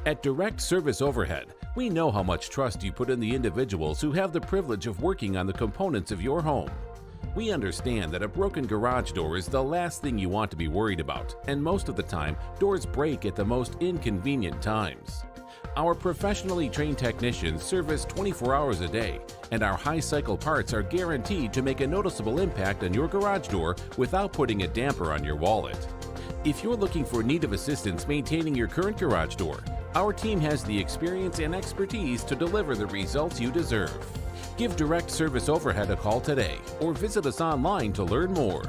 At Direct Service Overhead, we know how much trust you put in the individuals who have the privilege of working on the components of your home. We understand that a broken garage door is the last thing you want to be worried about, and most of the time, doors break at the most inconvenient times. Our professionally trained technicians service 24 hours a day, and our high-cycle parts are guaranteed to make a noticeable impact on your garage door without putting a damper on your wallet. If you're looking for need of assistance maintaining your current garage door, our team has the experience and expertise to deliver the results you deserve. Give Direct Service Overhead a call today or visit us online to learn more.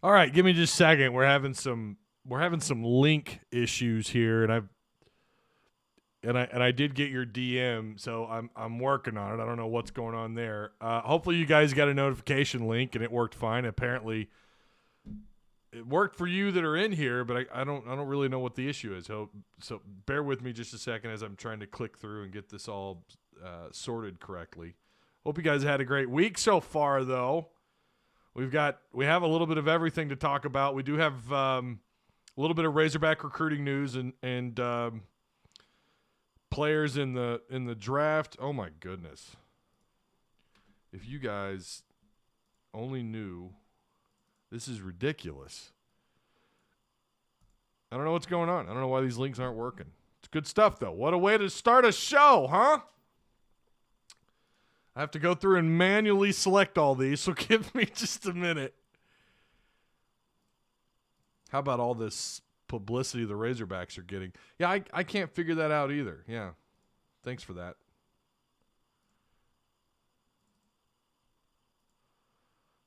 All right, give me just a second. We're having some link issues here, and I did get your DM, so I'm working on it. I don't know what's going on there. Hopefully you guys got a notification link and it worked fine. Apparently it worked for you that are in here, but I don't really know what the issue is. So bear with me just a second as I'm trying to click through and get this all sorted correctly. Hope you guys had a great week so far, though. We have a little bit of everything to talk about. We do have a little bit of Razorback recruiting news and players in the draft. Oh my goodness. If you guys only knew, this is ridiculous. I don't know what's going on. I don't know why these links aren't working. It's good stuff though. What a way to start a show, huh? I have to go through and manually select all these, so give me just a minute. How about all this publicity the Razorbacks are getting? Yeah, I can't figure that out either. Yeah, thanks for that.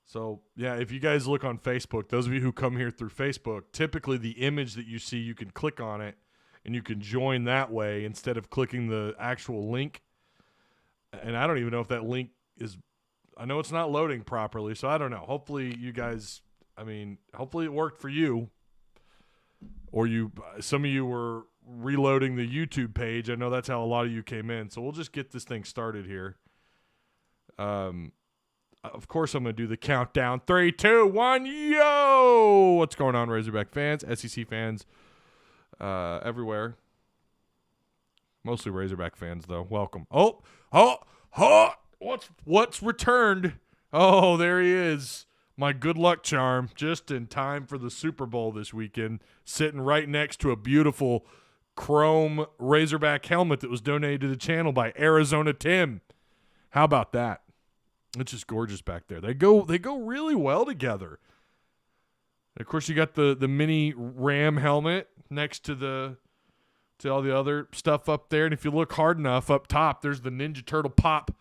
So, yeah, if you guys look on Facebook, those of you who come here through Facebook, typically the image that you see, you can click on it, and you can join that way instead of clicking the actual link. And I don't even know if that link is – I know it's not loading properly, so I don't know. Hopefully you guys – hopefully it worked for you. Or some of you were reloading the YouTube page. I know that's how a lot of you came in. So we'll just get this thing started here. Of course, I'm going to do the countdown. 3, 2, 1, yo! What's going on, Razorback fans, SEC fans, everywhere. Mostly Razorback fans, though. Welcome. Oh! What's returned? Oh, there he is. My good luck charm, just in time for the Super Bowl this weekend, sitting right next to a beautiful chrome Razorback helmet that was donated to the channel by Arizona Tim. How about that? It's just gorgeous back there. They go really well together. Of course, you got the mini Ram helmet next to all the other stuff up there, and if you look hard enough up top, there's the Ninja Turtle Pop,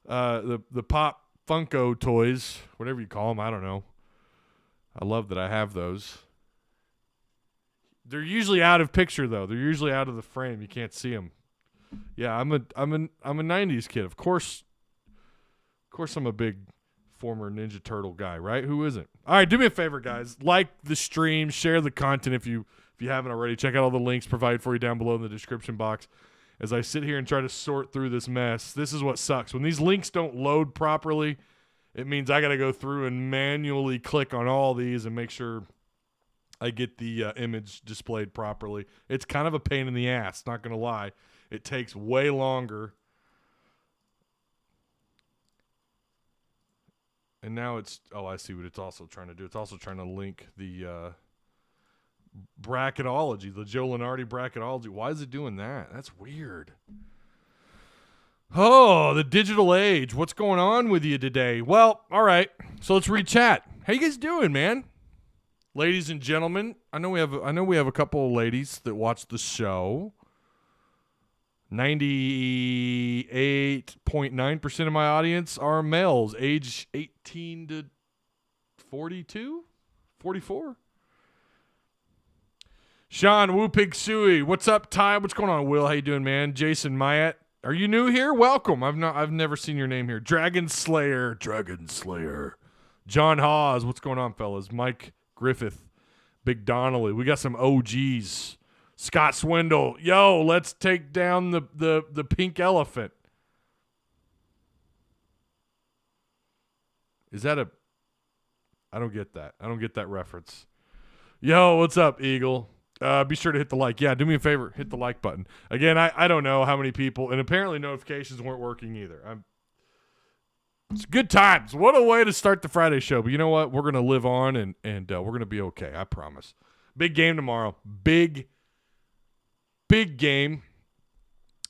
the Pop Funko toys, whatever you call them. I don't know. I love that I have those. They're usually out of picture though. They're usually out of the frame. You can't see them. Yeah, I'm a 90s kid. Of course I'm a big former Ninja Turtle guy, right? Who isn't? All right, do me a favor, guys. Like the stream, share the content if you haven't already. Check out all the links provided for you down below in the description box. As I sit here and try to sort through this mess, this is what sucks. When these links don't load properly, it means I got to go through and manually click on all these and make sure I get the image displayed properly. It's kind of a pain in the ass, not going to lie. It takes way longer. And now I see what it's also trying to do. It's also trying to link the bracketology, the Joe Lenardi bracketology. Why is it doing that? That's weird. Oh, the digital age. What's going on with you today? Well, all right. So let's read chat. How you guys doing, man? Ladies and gentlemen, I know we have a couple of ladies that watch the show. 98.9% of my audience are males, age 18 to 42, 44. Sean Woo Pig Suey, what's up, Ty? What's going on, Will? How you doing, man? Jason Myatt, are you new here? Welcome. I've never seen your name here. Dragon Slayer. John Hawes, what's going on, fellas? Mike Griffith, Big Donnelly. We got some OGs. Scott Swindle, yo, let's take down the pink elephant. Is that I don't get that. I don't get that reference. Yo, what's up, Eagle? Be sure to hit the like. Yeah, do me a favor. Hit the like button. Again, I don't know how many people, and apparently notifications weren't working either. It's good times. What a way to start the Friday show. But you know what? We're going to live on, and we're going to be okay. I promise. Big game tomorrow. Big game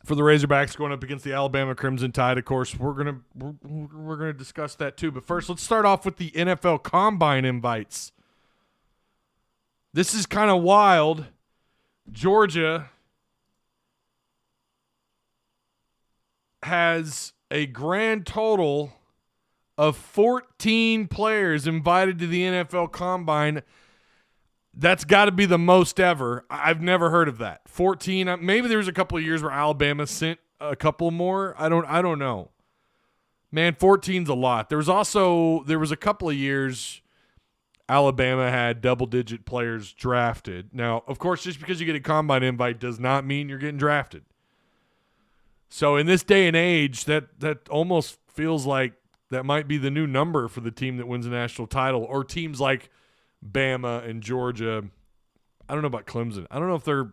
for the Razorbacks going up against the Alabama Crimson Tide. Of course, we're gonna discuss that too. But first, let's start off with the NFL Combine invites. This is kind of wild. Georgia has a grand total of 14 players invited to the NFL Combine. That's got to be the most ever. I've never heard of that. 14. Maybe there was a couple of years where Alabama sent a couple more. I don't know. Man, 14's a lot. There was a couple of years Alabama had double-digit players drafted. Now, of course, just because you get a combine invite does not mean you're getting drafted. So in this day and age, that almost feels like that might be the new number for the team that wins a national title, or teams like Bama and Georgia. I don't know about Clemson. I don't know if I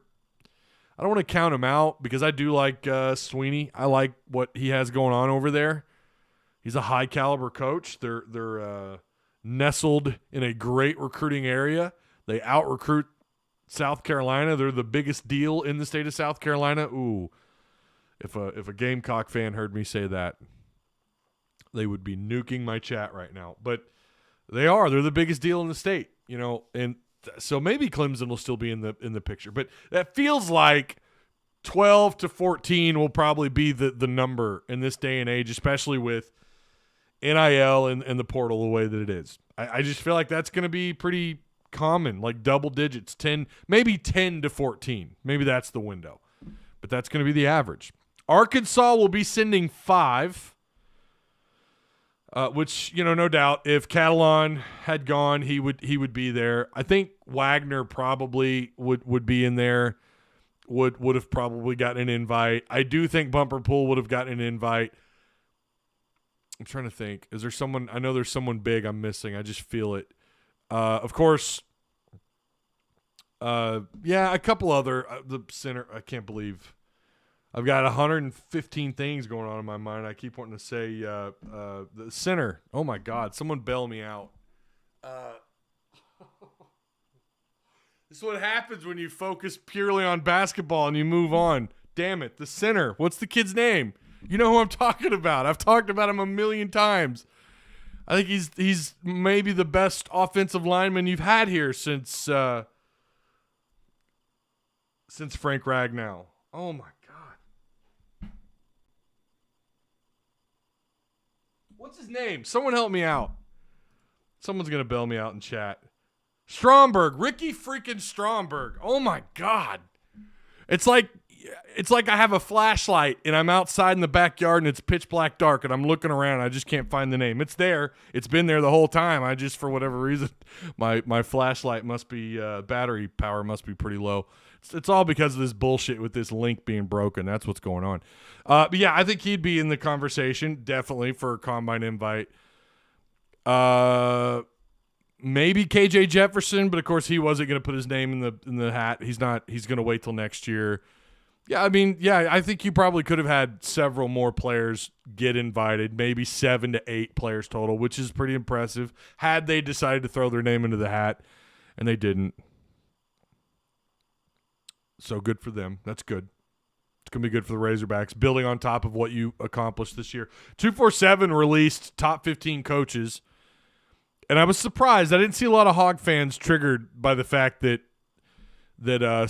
don't want to count them out because I do like Sweeney. I like what he has going on over there. He's a high caliber coach. They're nestled in a great recruiting area. They out recruit South Carolina. They're the biggest deal in the state of South Carolina. Ooh, if a Gamecock fan heard me say that, they would be nuking my chat right now. But they're the biggest deal in the state, and so maybe Clemson will still be in the picture. But that feels like 12 to 14 will probably be the number in this day and age, especially with NIL and the portal the way that it is. I just feel like that's going to be pretty common, like double digits, 10, maybe 10 to 14. Maybe that's the window. But that's going to be the average. Arkansas will be sending 5. Which, no doubt, if Catalan had gone, he would be there. I think Wagner probably would be in there, would have probably gotten an invite. I do think Bumper Pool would have gotten an invite. I'm trying to think. Is there someone? I know there's someone big I'm missing. I just feel it. Of course, a couple other. The center, I can't believe I've got 115 things going on in my mind. I keep wanting to say the center. Oh, my God. Someone bail me out. This is what happens when you focus purely on basketball and you move on. Damn it. The center. What's the kid's name? You know who I'm talking about. I've talked about him a million times. I think he's maybe the best offensive lineman you've had here since Frank Ragnow. Oh, my God. What's his name? Someone help me out. Someone's going to bail me out in chat. Stromberg. Ricky freaking Stromberg. Oh, my God. It's like I have a flashlight and I'm outside in the backyard and it's pitch black dark and I'm looking around. I just can't find the name. It's there. It's been there the whole time. I just, for whatever reason, my flashlight must be, battery power must be pretty low. It's all because of this bullshit with this link being broken. That's what's going on. But yeah, I think he'd be in the conversation definitely for a combine invite. Maybe KJ Jefferson, but of course he wasn't going to put his name in the hat. He's not. He's going to wait till next year. Yeah, I mean, yeah, I think you probably could have had several more players get invited, maybe 7 to 8 players total, which is pretty impressive. Had they decided to throw their name into the hat, and they didn't. So good for them. That's good. It's going to be good for the Razorbacks, building on top of what you accomplished this year. 247 released top 15 coaches, and I was surprised. I didn't see a lot of Hog fans triggered by the fact that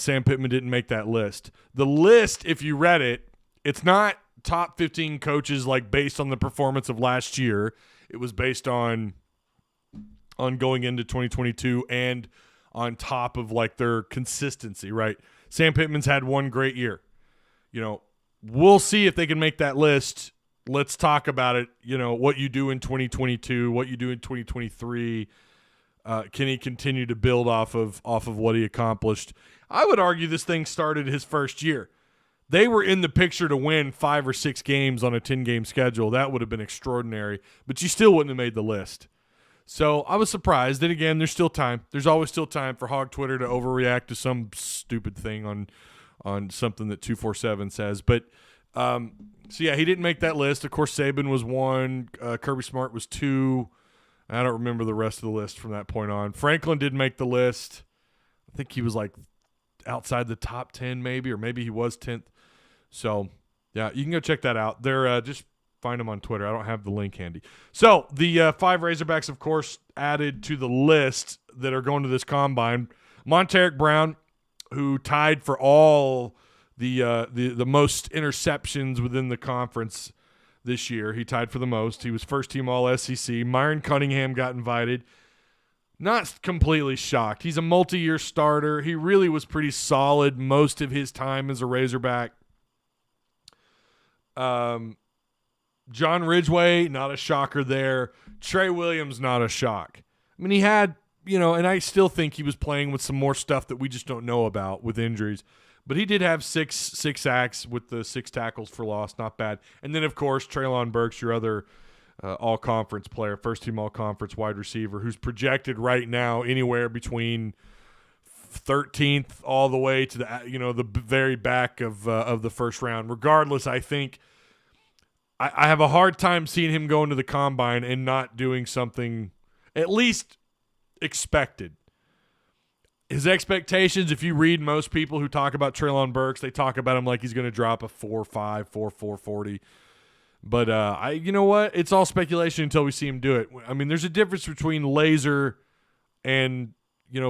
Sam Pittman didn't make that list. The list, if you read it, it's not top 15 coaches like based on the performance of last year. It was based on going into 2022 and on top of like their consistency, right? Sam Pittman's had one great year. You know, we'll see if they can make that list. Let's talk about it. You know, what you do in 2022, what you do in 2023. Can he continue to build off of what he accomplished? I would argue this thing started his first year. They were in the picture to win 5 or 6 games on a 10-game schedule. That would have been extraordinary, but you still wouldn't have made the list. So I was surprised. Then again, there's still time. There's always still time for Hog Twitter to overreact to some stupid thing on something that 247 says. But so yeah, he didn't make that list. Of course, Saban was 1. Kirby Smart was 2. I don't remember the rest of the list from that point on. Franklin didn't make the list. I think he was like outside the top 10 maybe, or maybe he was 10th. So yeah, you can go check that out. They're just find them on Twitter. I don't have the link handy. So the 5 Razorbacks, of course, added to the list that are going to this combine. Monteric Brown, who tied for all the most interceptions within the conference this year. He tied for the most. He was first team All-SEC. Myron Cunningham got invited. Not completely shocked. He's a multi-year starter. He really was pretty solid most of his time as a Razorback. John Ridgway, not a shocker there. Trey Williams, not a shock. I mean, he had, and I still think he was playing with some more stuff that we just don't know about with injuries. But he did have six sacks with the 6 tackles for loss. Not bad. And then, of course, Treylon Burks, your other all-conference player, first-team all-conference wide receiver, who's projected right now anywhere between 13th all the way to the very back of the first round. Regardless, I think I have a hard time seeing him go into the combine and not doing something at least expected. His expectations, if you read most people who talk about Treylon Burks, they talk about him like he's going to drop a 4.5, 4.40. But you know what? It's all speculation until we see him do it. I mean, there's a difference between laser and,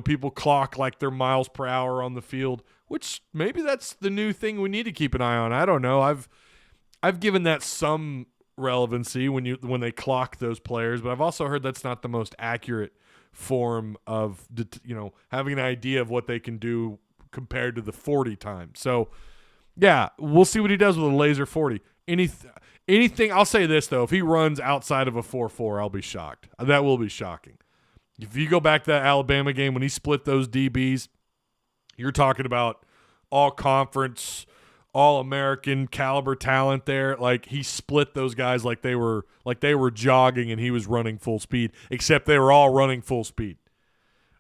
people clock like they're miles per hour on the field, which maybe that's the new thing we need to keep an eye on. I don't know. I've given that some relevancy when they clock those players, but I've also heard that's not the most accurate form of having an idea of what they can do compared to the 40 time. So yeah, we'll see what he does with a laser 40. Anything. I'll say this though, if he runs outside of a 4.4, I'll be shocked. That will be shocking. If you go back to that Alabama game when he split those DBs, you're talking about all conference, all-American caliber talent there. Like he split those guys like they were jogging and he was running full speed, except they were all running full speed.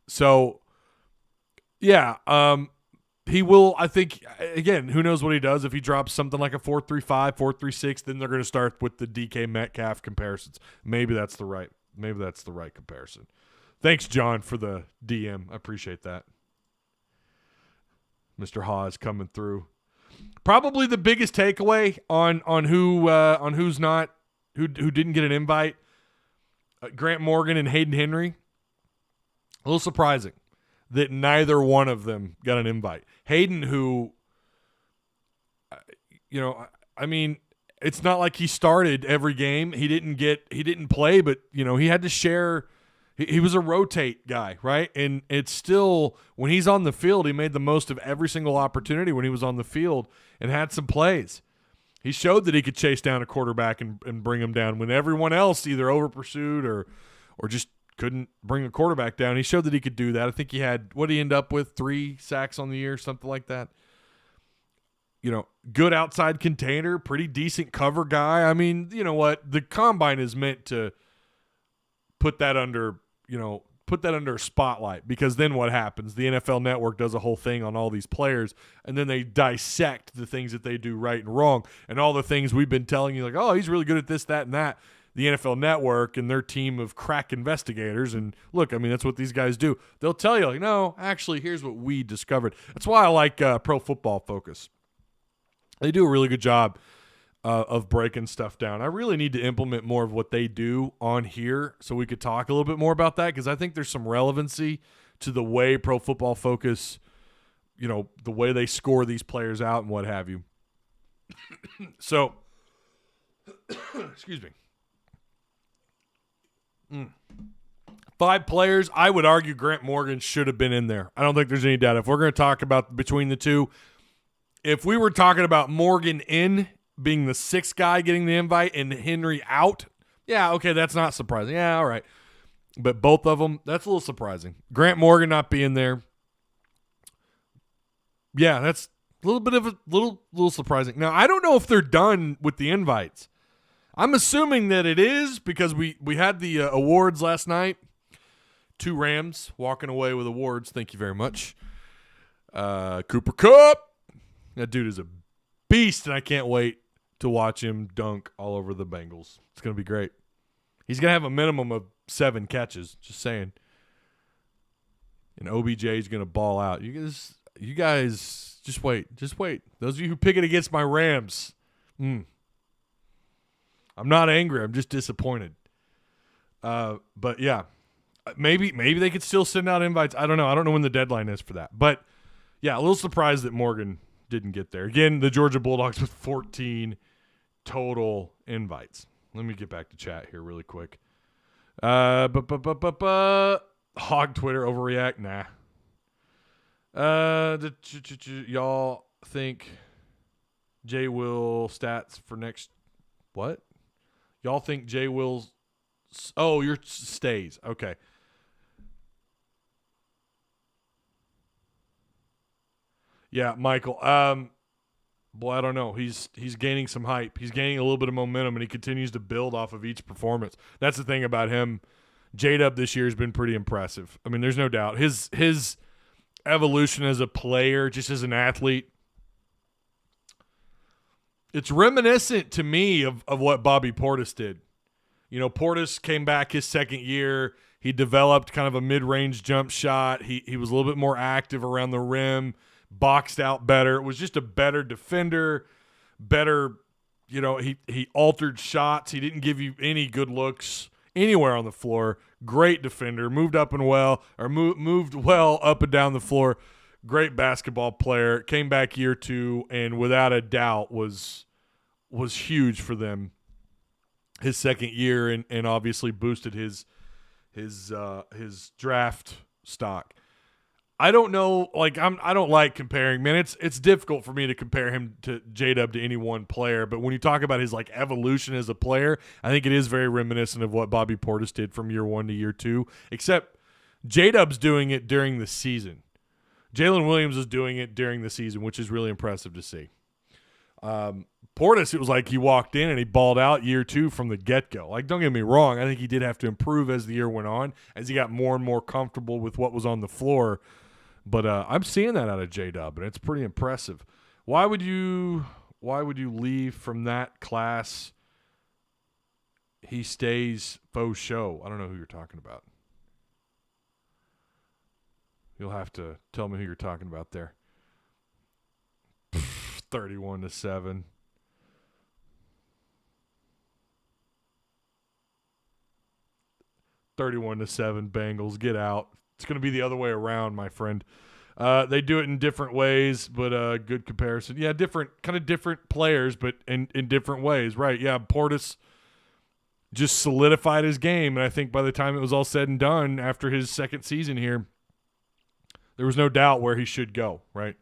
So yeah, he will, I think, again, who knows what he does if he drops something like a 4.35, 4.36, then they're going to start with the DK Metcalf comparisons. Maybe that's the right comparison. Thanks, John, for the DM. I appreciate that. Mr. Hawes coming through. Probably the biggest takeaway on who's not who didn't get an invite. Grant Morgan and Hayden Henry. A little surprising that neither one of them got an invite. Hayden, who, I mean, it's not like he started every game. He didn't play, but, he had to share. He was a rotate guy, right? And it's still, when he's on the field, he made the most of every single opportunity when he was on the field and had some plays. He showed that he could chase down a quarterback and bring him down when everyone else either over pursued or just couldn't bring a quarterback down. He showed that he could do that. I think he had, what did he end up with, 3 sacks on the year, something like that. Good outside container, pretty decent cover guy. I mean, you know what? The combine is meant to put that under a spotlight, because then what happens? The NFL Network does a whole thing on all these players, and then they dissect the things that they do right and wrong, and all the things we've been telling you, like, oh, he's really good at this, that, and that. The NFL Network and their team of crack investigators, and look, I mean, that's what these guys do. They'll tell you, like, no, actually, here's what we discovered. That's why I like Pro Football Focus. They do a really good job of breaking stuff down. I really need to implement more of what they do on here so we could talk a little bit more about that, because I think there's some relevancy to the way Pro Football Focus, the way they score these players out and what have you. So, excuse me. 5 players, I would argue Grant Morgan should have been in there. I don't think there's any doubt. If we're going to talk about between the two, if we were talking about Morgan in being the 6th guy getting the invite and Henry out, yeah, okay, that's not surprising. Yeah, all right. But both of them, that's a little surprising. Grant Morgan not being there, yeah, that's a little bit of a little surprising. Now, I don't know if they're done with the invites. I'm assuming that it is, because we had the awards last night. 2 Rams walking away with awards. Thank you very much. Cooper Kupp. That dude is a beast, and I can't wait to watch him dunk all over the Bengals. It's going to be great. He's going to have a minimum of 7 catches, just saying. And OBJ is going to ball out. You guys just wait. Just wait. Those of you who pick it against my Rams, I'm not angry. I'm just disappointed. But yeah, maybe they could still send out invites. I don't know. I don't know when the deadline is for that. But yeah, a little surprised that Morgan didn't get there. Again, the Georgia Bulldogs with 14 total invites. Let me get back to chat here really quick. Hog Twitter overreact? Nah. Y'all think Jay Will stats for next what? Y'all think Jay Will's your stays. Okay. Yeah, Michael. Boy, I don't know. He's gaining some hype. He's gaining a little bit of momentum, and he continues to build off of each performance. That's the thing about him. J-Dub this year has been pretty impressive. I mean, there's no doubt. His evolution as a player, just as an athlete, it's reminiscent to me of what Bobby Portis did. Portis came back his second year. He developed kind of a mid-range jump shot. He was a little bit more active around the rim, boxed out better. It was just a better defender, better, he altered shots. He didn't give you any good looks anywhere on the floor. Great defender, moved well up and down the floor. Great basketball player. Came back year 2 and without a doubt was huge for them his second year, and obviously boosted his draft stock. I don't know, I don't like comparing. Man, it's difficult for me to compare him to J-Dub to any one player, but when you talk about his evolution as a player, I think it is very reminiscent of what Bobby Portis did from year 1 to year 2, except J-Dub's doing it during the season. Jalen Williams is doing it during the season, which is really impressive to see. Portis, it was like he walked in and he balled out year 2 from the get-go. Don't get me wrong, I think he did have to improve as the year went on, as he got more and more comfortable with what was on the floor. But I'm seeing that out of J-Dub, and it's pretty impressive. Why would you leave from that class? He stays faux show. I don't know who you're talking about. You'll have to tell me who you're talking about there. 31-7. Bengals, get out. It's going to be the other way around, my friend. They do it in different ways, but good comparison. Yeah, different players, but in different ways, right? Yeah, Portis just solidified his game, and I think by the time it was all said and done, after his second season here, there was no doubt where he should go, right?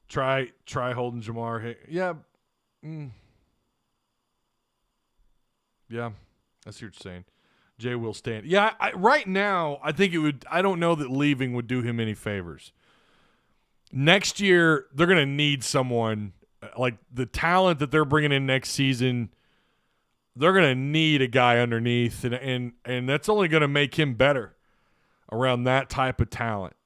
Try holding Jamar. Yeah. Yeah, I see what you're saying. Jay will stand. Yeah, right now, I think it would. I don't know that leaving would do him any favors. Next year, they're going to need someone like the talent that they're bringing in next season. They're going to need a guy underneath, and that's only going to make him better around that type of talent.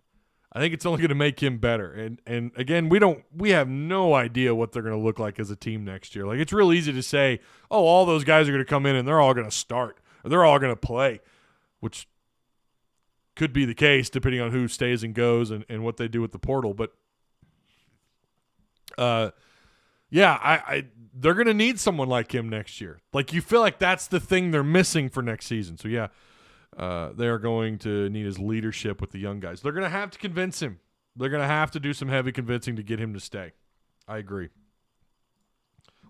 I think it's only going to make him better. And again, we have no idea what they're going to look like as a team next year. Like, it's real easy to say, oh, all those guys are going to come in and they're all going to start or they're all going to play, which could be the case depending on who stays and goes and what they do with the portal. But yeah, they're going to need someone like him next year. Like, you feel like that's the thing they're missing for next season. So yeah. They're going to need his leadership with the young guys. They're going to have to convince him. They're going to have to do some heavy convincing to get him to stay. I agree.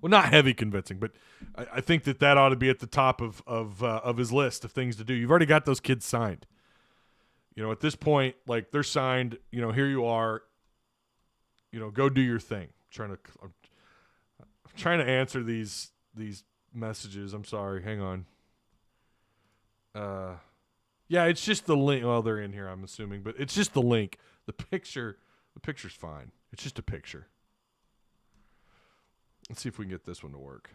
Well, not heavy convincing, but I think that ought to be at the top of his list of things to do. You've already got those kids signed. At this point, like, they're signed. Here you are. Go do your thing. I'm trying to answer these messages. I'm sorry. Hang on. Yeah, it's just the link. Well, they're in here, I'm assuming, but it's just the link. The picture's fine. It's just a picture. Let's see if we can get this one to work.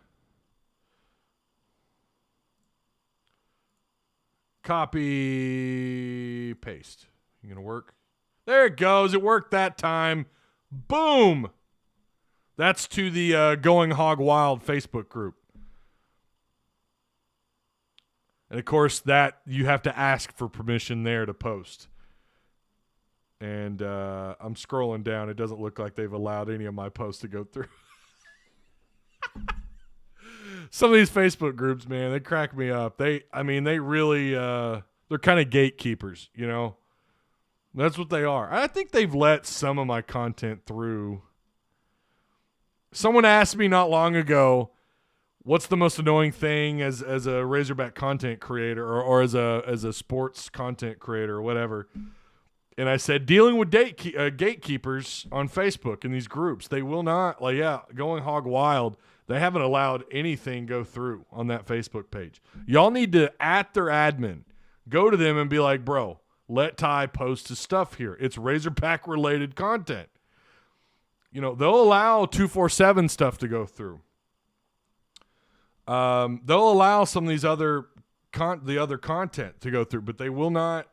Copy, paste. You gonna work? There it goes. It worked that time. Boom. That's to the Going Hog Wild Facebook group. And, of course, that you have to ask for permission there to post. And I'm scrolling down. It doesn't look like they've allowed any of my posts to go through. Some of these Facebook groups, man, they crack me up. They really, they're kind of gatekeepers, That's what they are. I think they've let some of my content through. Someone asked me not long ago, what's the most annoying thing as a Razorback content creator or as a sports content creator or whatever? And I said, dealing with gatekeepers on Facebook in these groups. They will not, Going Hog Wild, they haven't allowed anything go through on that Facebook page. Y'all need to, at their admin, go to them and be like, bro, let Ty post his stuff here. It's Razorback-related content. They'll allow 247 stuff to go through. They'll allow some of these other content to go through, but they will not.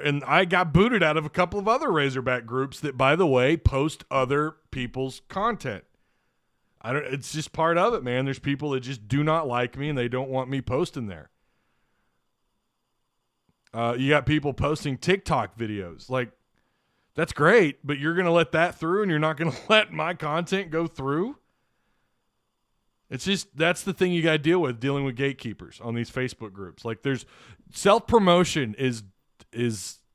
And I got booted out of a couple of other Razorback groups that, by the way, post other people's content. It's just part of it, man. There's people that just do not like me and they don't want me posting there. You got people posting TikTok videos. Like, that's great, but you're going to let that through and you're not going to let my content go through? It's just, that's the thing you got to deal with, dealing with gatekeepers on these Facebook groups. Like, there's self-promotion is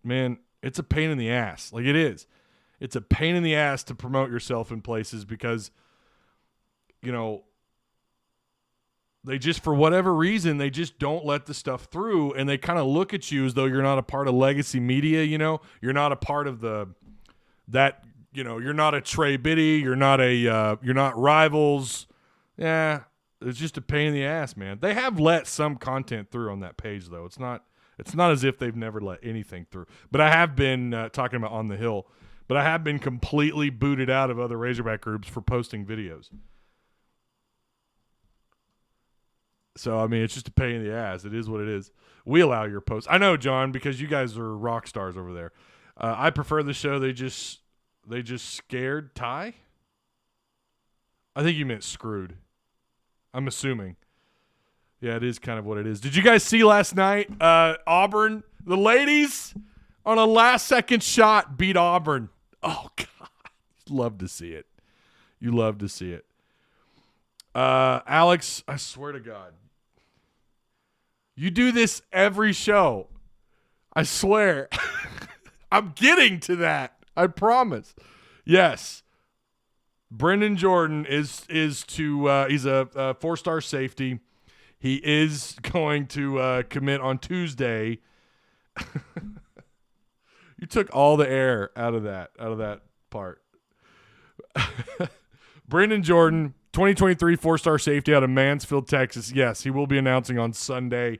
man, it's a pain in the ass. Like, it is. It's a pain in the ass to promote yourself in places because, they just, for whatever reason, they just don't let the stuff through, and they kind of look at you as though you're not a part of legacy media, You're not a part of you're not a Trey Biddy, you're not Rivals. Yeah, it's just a pain in the ass, man. They have let some content through on that page, though. It's not as if they've never let anything through. But I have been talking about On the Hill, but I have been completely booted out of other Razorback groups for posting videos. So, I mean, it's just a pain in the ass. It is what it is. We allow your posts. I know, John, because you guys are rock stars over there. I prefer the show. They just scared Ty. I think you meant screwed. I'm assuming. Yeah, it is kind of what it is. Did you guys see last night? Auburn, the ladies, on a last-second shot, beat Auburn. Oh, God. Love to see it. You love to see it. Alex, I swear to God. You do this every show. I swear. I'm getting to that. I promise. Yes. Brendan Jordan is to he's a 4-star safety. He is going to commit on Tuesday. You took all the air out of that part. Brendan Jordan, 2023 4-star safety out of Mansfield, Texas. Yes, he will be announcing on Sunday.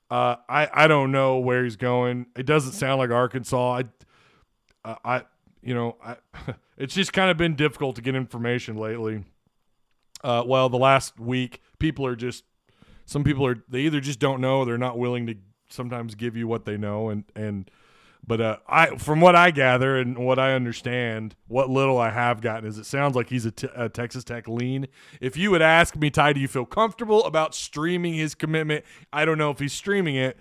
I don't know where he's going. It doesn't sound like Arkansas. It's just kind of been difficult to get information lately. The last week, some people they either just don't know, or they're not willing to sometimes give you what they know. But from what I gather and what I understand, what little I have gotten is it sounds like he's a Texas Tech lean. If you would ask me, Ty, do you feel comfortable about streaming his commitment? I don't know if he's streaming it,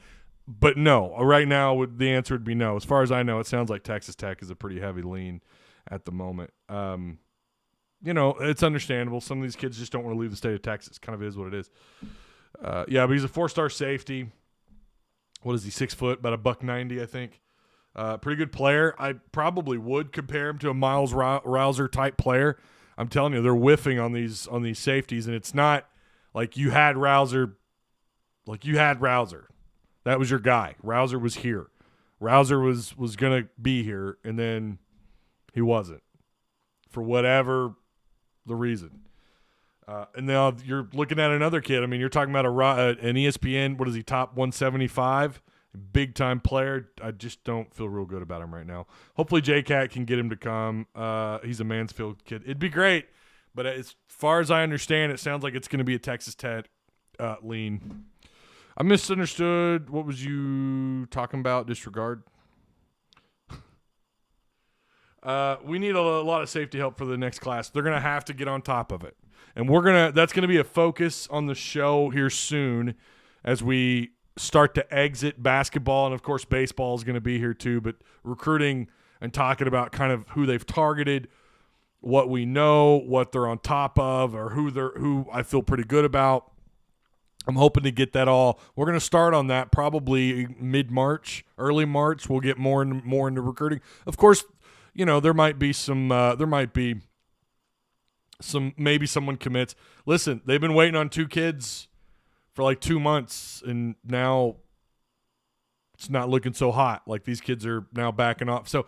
but no. Right now, the answer would be no. As far as I know, it sounds like Texas Tech is a pretty heavy lean at the moment. It's understandable. Some of these kids just don't want to leave the state of Texas. Kind of is what it is. But he's a 4-star safety. What is he, 6 foot, about $190, I think. Pretty good player. I probably would compare him to a Miles Rouser type player. I'm telling you, they're whiffing on these safeties, and it's not like you had Rouser. That was your guy. Rouser was here. Rouser was going to be here, and then he wasn't for whatever the reason. And now you're looking at another kid. I mean, you're talking about an ESPN, what is he, top 175? Big-time player. I just don't feel real good about him right now. Hopefully J-Cat can get him to come. He's a Mansfield kid. It'd be great, but as far as I understand, it sounds like it's going to be a Texas Tech lean. I misunderstood. What was you talking about? Disregard? We need a lot of safety help for the next class. They're going to have to get on top of it. And that's going to be a focus on the show here soon as we start to exit basketball, and of course baseball is going to be here too, but recruiting and talking about kind of who they've targeted, what we know, what they're on top of, or who I feel pretty good about. I'm hoping to get that all. We're going to start on that probably mid-March, early March. We'll get more into recruiting. Of course, there might be maybe someone commits. Listen, they've been waiting on 2 kids for like 2 months, and now it's not looking so hot. Like these kids are now backing off. So,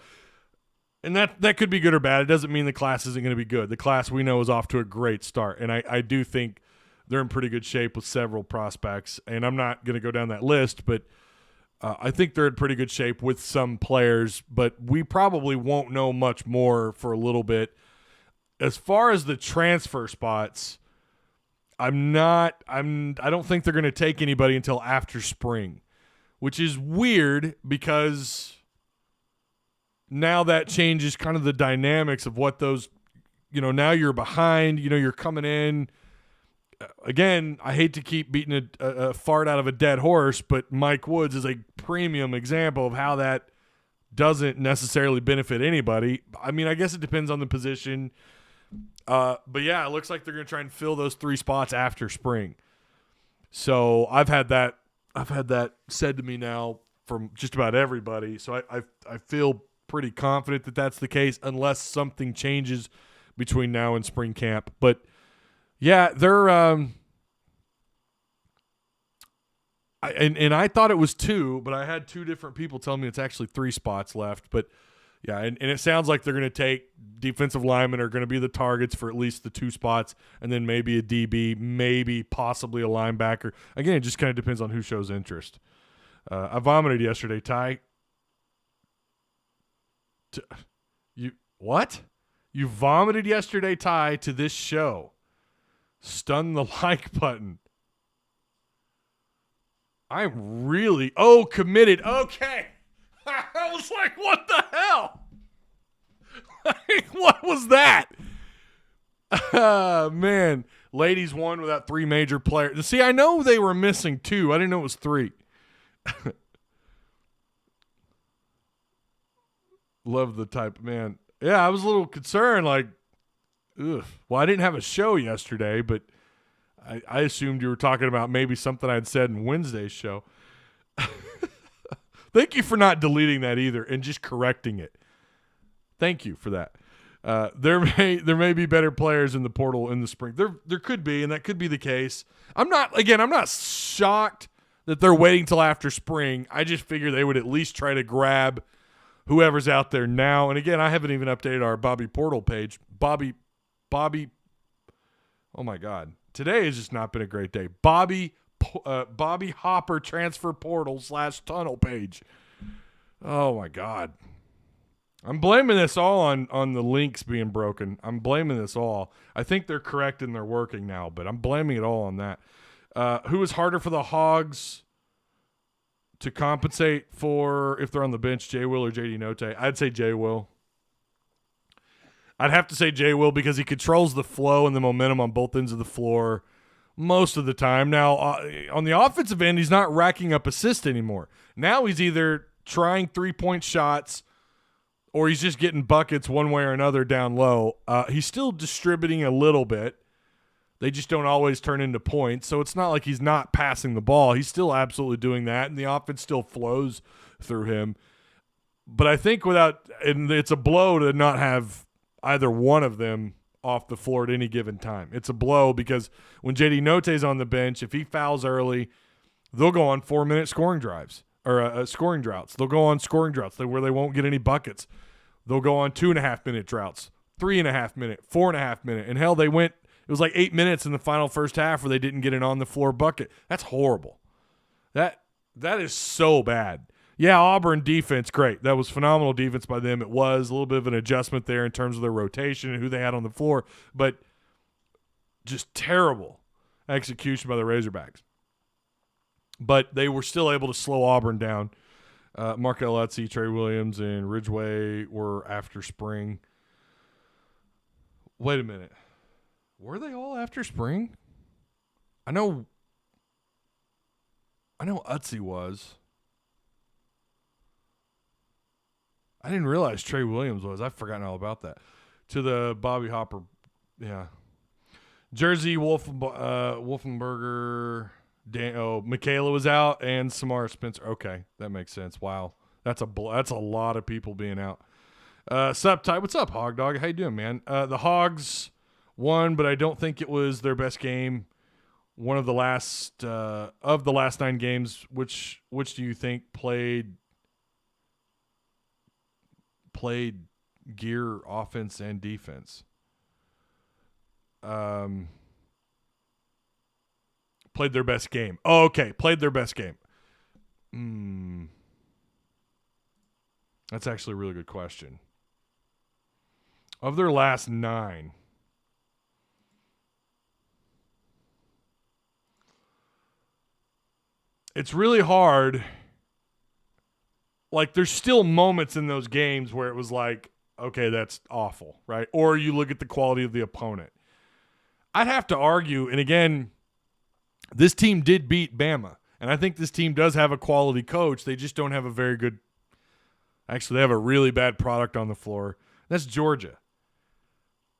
and that could be good or bad. It doesn't mean the class isn't going to be good. The class we know is off to a great start, and I do think they're in pretty good shape with several prospects. And I'm not going to go down that list, but I think they're in pretty good shape with some players. But we probably won't know much more for a little bit. As far as the transfer spots, I don't think they're going to take anybody until after spring, which is weird because now that changes kind of the dynamics of what those, now you're behind, you're coming in. Again, I hate to keep beating a fart out of a dead horse, but Mike Woods is a premium example of how that doesn't necessarily benefit anybody. I mean, I guess it depends on the position. But yeah, it looks like they're going to try and fill those 3 spots after spring. So I've had that said to me now from just about everybody. So I feel pretty confident that that's the case unless something changes between now and spring camp. But yeah, they're I thought it was 2, but I had 2 different people tell me it's actually 3 spots left. But yeah, and it sounds like they're going to take defensive linemen are going to be the targets for at least the 2 spots, and then maybe a DB, maybe possibly a linebacker. Again, it just kind of depends on who shows interest. I vomited yesterday, Ty. What? You vomited yesterday, Ty, to this show. Stun the like button. I'm really committed. Okay. I was like, what the hell? What was that? Man, ladies won without 3 major players. See, I know they were missing 2. I didn't know it was 3. Love the type, man. Yeah, I was a little concerned, like, ugh. Well, I didn't have a show yesterday, but I assumed you were talking about maybe something I'd said in Wednesday's show. Thank you for not deleting that either and just correcting it. Thank you for that. There may be better players in the portal in the spring. There could be, and that could be the case. I'm not shocked that they're waiting till after spring. I just figure they would at least try to grab whoever's out there now. And again, I haven't even updated our Bobby Portal page. Bobby. Oh my God, today has just not been a great day. Bobby Hopper transfer portal /tunnel page. Oh my God. I'm blaming this all on the links being broken. I'm blaming this all. I think they're correct and they're working now, but I'm blaming it all on that. Who is harder for the Hogs to compensate for if they're on the bench, Jay Will or JD Note? I'd say Jay Will. I'd have to say Jay Will because he controls the flow and the momentum on both ends of the floor most of the time. Now, on the offensive end, he's not racking up assists anymore. Now he's either trying 3-point shots or he's just getting buckets one way or another down low. He's still distributing a little bit. They just don't always turn into points. So it's not like he's not passing the ball. He's still absolutely doing that, and the offense still flows through him. But I think and it's a blow to not have either one of them off the floor at any given time. It's a blow because when JD Note's on the bench, if he fouls early, they'll go on 4-minute scoring drives or scoring droughts. They'll go on scoring droughts where they won't get any buckets. They'll go on 2.5-minute droughts, 3.5-minute, 4.5-minute. And hell, it was like 8 minutes in the final first half where they didn't get an on-the-floor bucket. That's horrible. That is so bad. Yeah, Auburn defense, great. That was phenomenal defense by them. It was a little bit of an adjustment there in terms of their rotation and who they had on the floor, but just terrible execution by the Razorbacks. But they were still able to slow Auburn down. Mark Elletzi, Trey Williams, and Ridgeway were after spring. Wait a minute. Were they all after spring? I know Utzi was. I didn't realize Trey Williams was. I've forgotten all about that. To the Bobby Hopper, yeah. Jersey, Wolfenberger, Michaela was out, and Samara Spencer. Okay, that makes sense. Wow, that's a lot of people being out. Sup, Ty? What's up, Hog Dog? How you doing, man? The Hogs won, but I don't think it was their best game. One of the last 9 games. Which do you think played gear offense and defense? Played their best game. Oh, okay, played their best game. That's actually a really good question. Of their last 9, it's really hard. Like, there's still moments in those games where it was like, okay, that's awful, right? Or you look at the quality of the opponent. I'd have to argue, and again, this team did beat Bama, and I think this team does have a quality coach. They just don't have a very good – actually, they have a really bad product on the floor. That's Georgia.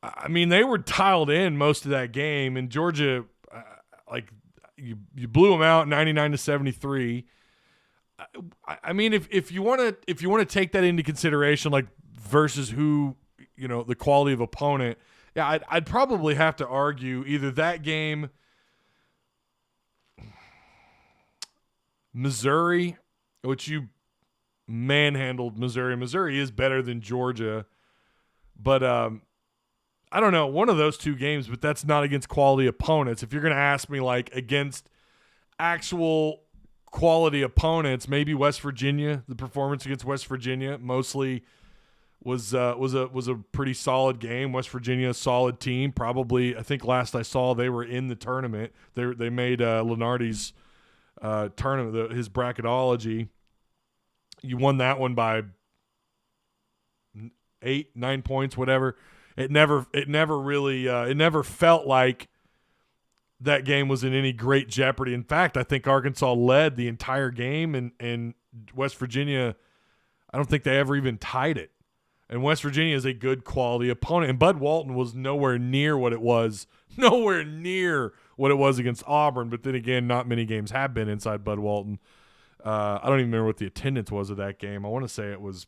I mean, they were tiled in most of that game, and Georgia, you blew them out 99-73. I mean, if you want to take that into consideration, like versus who, the quality of opponent, yeah, I'd probably have to argue either that game, Missouri, which you manhandled Missouri. Missouri is better than Georgia, but I don't know, one of those 2 games, but that's not against quality opponents. If you're going to ask me like against actual quality opponents, maybe West Virginia. The performance against West Virginia mostly was a pretty solid game. West Virginia, a solid team. Probably, I think last I saw they were in the tournament. They made Lenardi's tournament, his bracketology. You won that one by 8, 9 points, whatever. It never really it never felt like that game was in any great jeopardy. In fact, I think Arkansas led the entire game, and West Virginia, I don't think they ever even tied it. And West Virginia is a good quality opponent. And Bud Walton was nowhere near what it was against Auburn. But then again, not many games have been inside Bud Walton. I don't even remember what the attendance was of that game. I want to say it was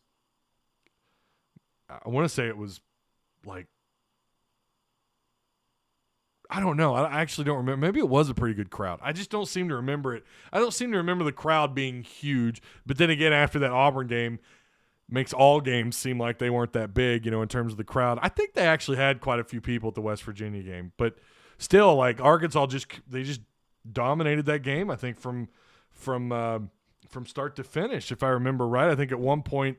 like, I don't know. I actually don't remember. Maybe it was a pretty good crowd. I just don't seem to remember it. I don't seem to remember the crowd being huge. But then again, after that Auburn game, makes all games seem like they weren't that big, in terms of the crowd. I think they actually had quite a few people at the West Virginia game. But still, like, Arkansas just dominated that game, I think, from start to finish, if I remember right. I think at one point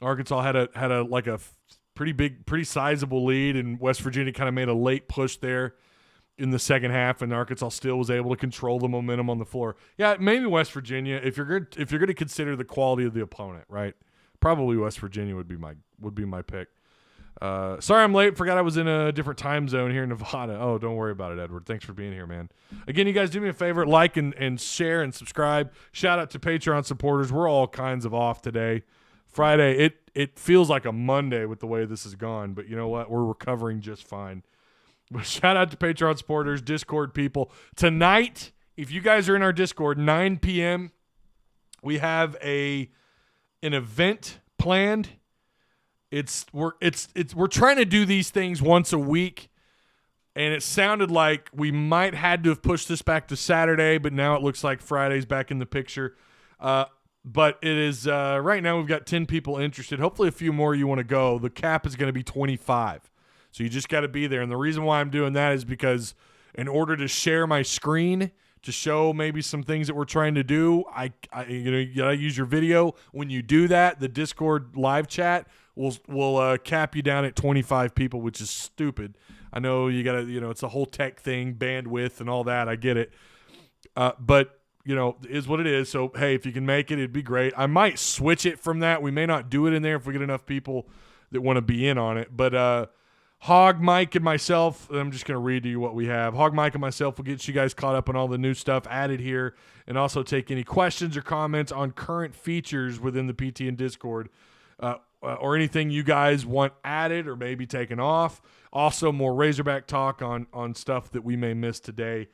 Arkansas had a pretty sizable lead, and West Virginia kind of made a late push there in the second half, and Arkansas still was able to control the momentum on the floor. Yeah, maybe West Virginia, if you're going to consider the quality of the opponent, right? Probably West Virginia would be my pick. Sorry I'm late. Forgot I was in a different time zone here in Nevada. Oh, don't worry about it, Edward. Thanks for being here, man. Again, you guys do me a favor, like and share and subscribe. Shout out to Patreon supporters. We're all kinds of off today. Friday, it feels like a Monday with the way this has gone, but you know what? We're recovering just fine. But shout out to Patreon supporters, Discord people. Tonight, if you guys are in our Discord, 9 p.m., we have an event planned. We're trying to do these things once a week, and it sounded like we might had to have pushed this back to Saturday, but now it looks like Friday's back in the picture. But it is right now we've got 10 people interested. Hopefully a few more you want to go. The cap is going to be 25. So you just got to be there. And the reason why I'm doing that is because in order to share my screen to show maybe some things that we're trying to do, I you gotta use your video. When you do that, the Discord live chat will cap you down at 25 people, which is stupid. I know you gotta, it's a whole tech thing, bandwidth and all that. I get it, but it is what it is. So hey, if you can make it, it'd be great. I might switch it from that. We may not do it in there if we get enough people that want to be in on it, but Hog, Mike, and myself, I'm just going to read to you what we have. Hog, Mike, and myself will get you guys caught up on all the new stuff added here and also take any questions or comments on current features within the PTN Discord or anything you guys want added or maybe taken off. Also, more Razorback talk on stuff that we may miss today.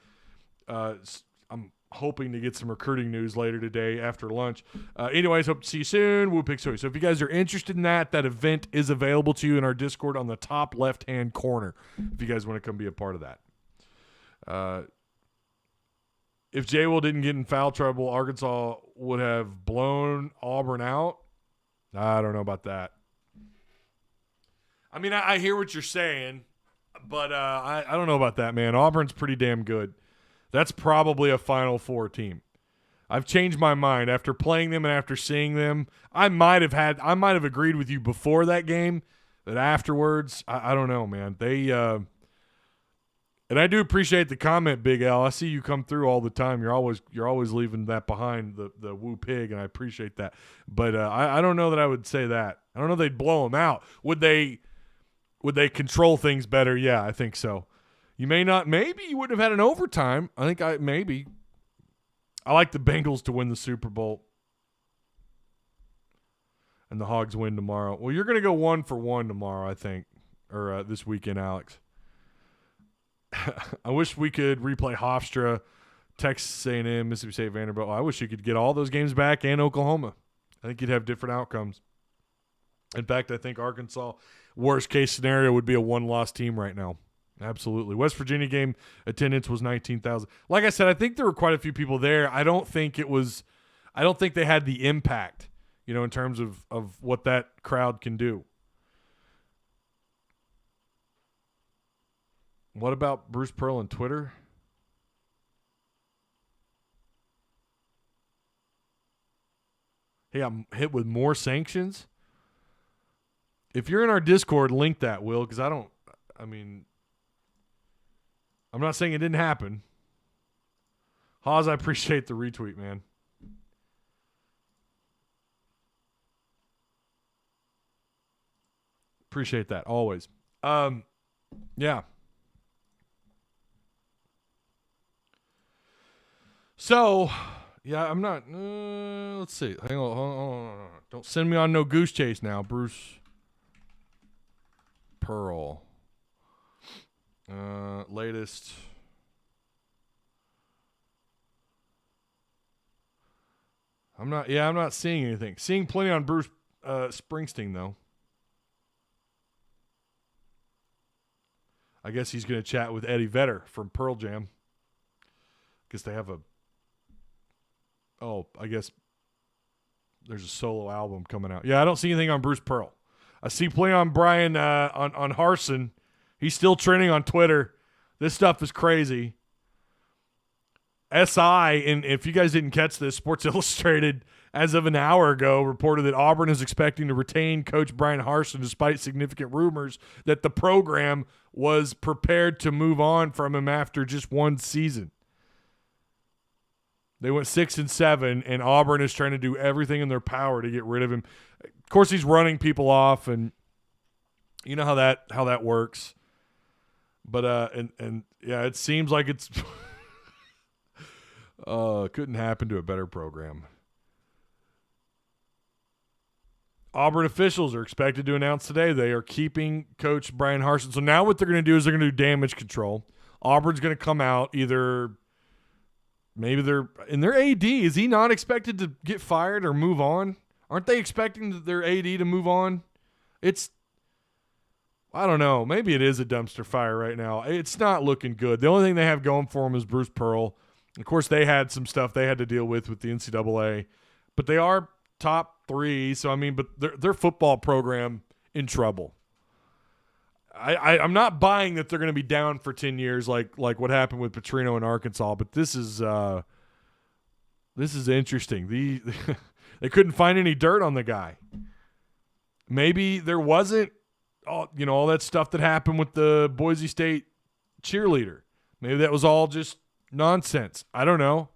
I'm hoping to get some recruiting news later today after lunch. Anyways, hope to see you soon. Woo Pig Soy. So if you guys are interested in that event is available to you in our Discord on the top left-hand corner if you guys want to come be a part of that. If J-Will didn't get in foul trouble, Arkansas would have blown Auburn out. I don't know about that. I mean, I hear what you're saying, but I don't know about that, man. Auburn's pretty damn good. That's probably a Final Four team. I've changed my mind after playing them and after seeing them. I might have agreed with you before that game, but afterwards, I don't know, man. And I do appreciate the comment, Big L. I see you come through all the time. You're always leaving that behind, the Woo Pig, and I appreciate that. But I don't know that I would say that. I don't know if they'd blow them out. Would they control things better? Yeah, I think so. You may not. Maybe you wouldn't have had an overtime. I think maybe. I like the Bengals to win the Super Bowl. And the Hogs win tomorrow. Well, you're going to go 1-for-1 tomorrow, I think. Or this weekend, Alex. I wish we could replay Hofstra, Texas A&M, Mississippi State, Vanderbilt. I wish you could get all those games back and Oklahoma. I think you'd have different outcomes. In fact, I think Arkansas, worst case scenario, would be a one-loss team right now. Absolutely. West Virginia game attendance was 19,000. Like I said, I think there were quite a few people there. I don't think they had the impact, in terms of what that crowd can do. What about Bruce Pearl on Twitter? He got hit with more sanctions. If you're in our Discord, link that, Will, because I'm not saying it didn't happen. Haas, I appreciate the retweet, man. Appreciate that always. Yeah. So, yeah, I'm not. Let's see. Hang on, hold on. Don't send me on no goose chase now, Bruce Pearl. Latest. I'm not seeing anything. Seeing plenty on Bruce Springsteen though. I guess he's going to chat with Eddie Vedder from Pearl Jam. Guess they have I guess there's a solo album coming out. Yeah, I don't see anything on Bruce Pearl. I see plenty on Brian on Harsin. He's still trending on Twitter. This stuff is crazy. SI, and if you guys didn't catch this, Sports Illustrated, as of an hour ago, reported that Auburn is expecting to retain Coach Brian Harsin despite significant rumors that the program was prepared to move on from him after just one season. They went 6-7, and Auburn is trying to do everything in their power to get rid of him. Of course, he's running people off, and you know how that works. But and yeah, it seems like it's couldn't happen to a better program. Auburn officials are expected to announce today they are keeping Coach Brian Harsin. So now what they're going to do is they're going to do damage control. Auburn's going to come out either maybe they're in their AD. Is he not expected to get fired or move on? Aren't they expecting their AD to move on? I don't know. Maybe it is a dumpster fire right now. It's not looking good. The only thing they have going for them is Bruce Pearl. Of course, they had some stuff they had to deal with the NCAA, but they are top 3. So, I mean, but their football program in trouble. I'm not buying that they're going to be down for 10 years like what happened with Petrino in Arkansas, but this is interesting. They couldn't find any dirt on the guy. Maybe there wasn't all that stuff that happened with the Boise State cheerleader. Maybe that was all just nonsense. I don't know.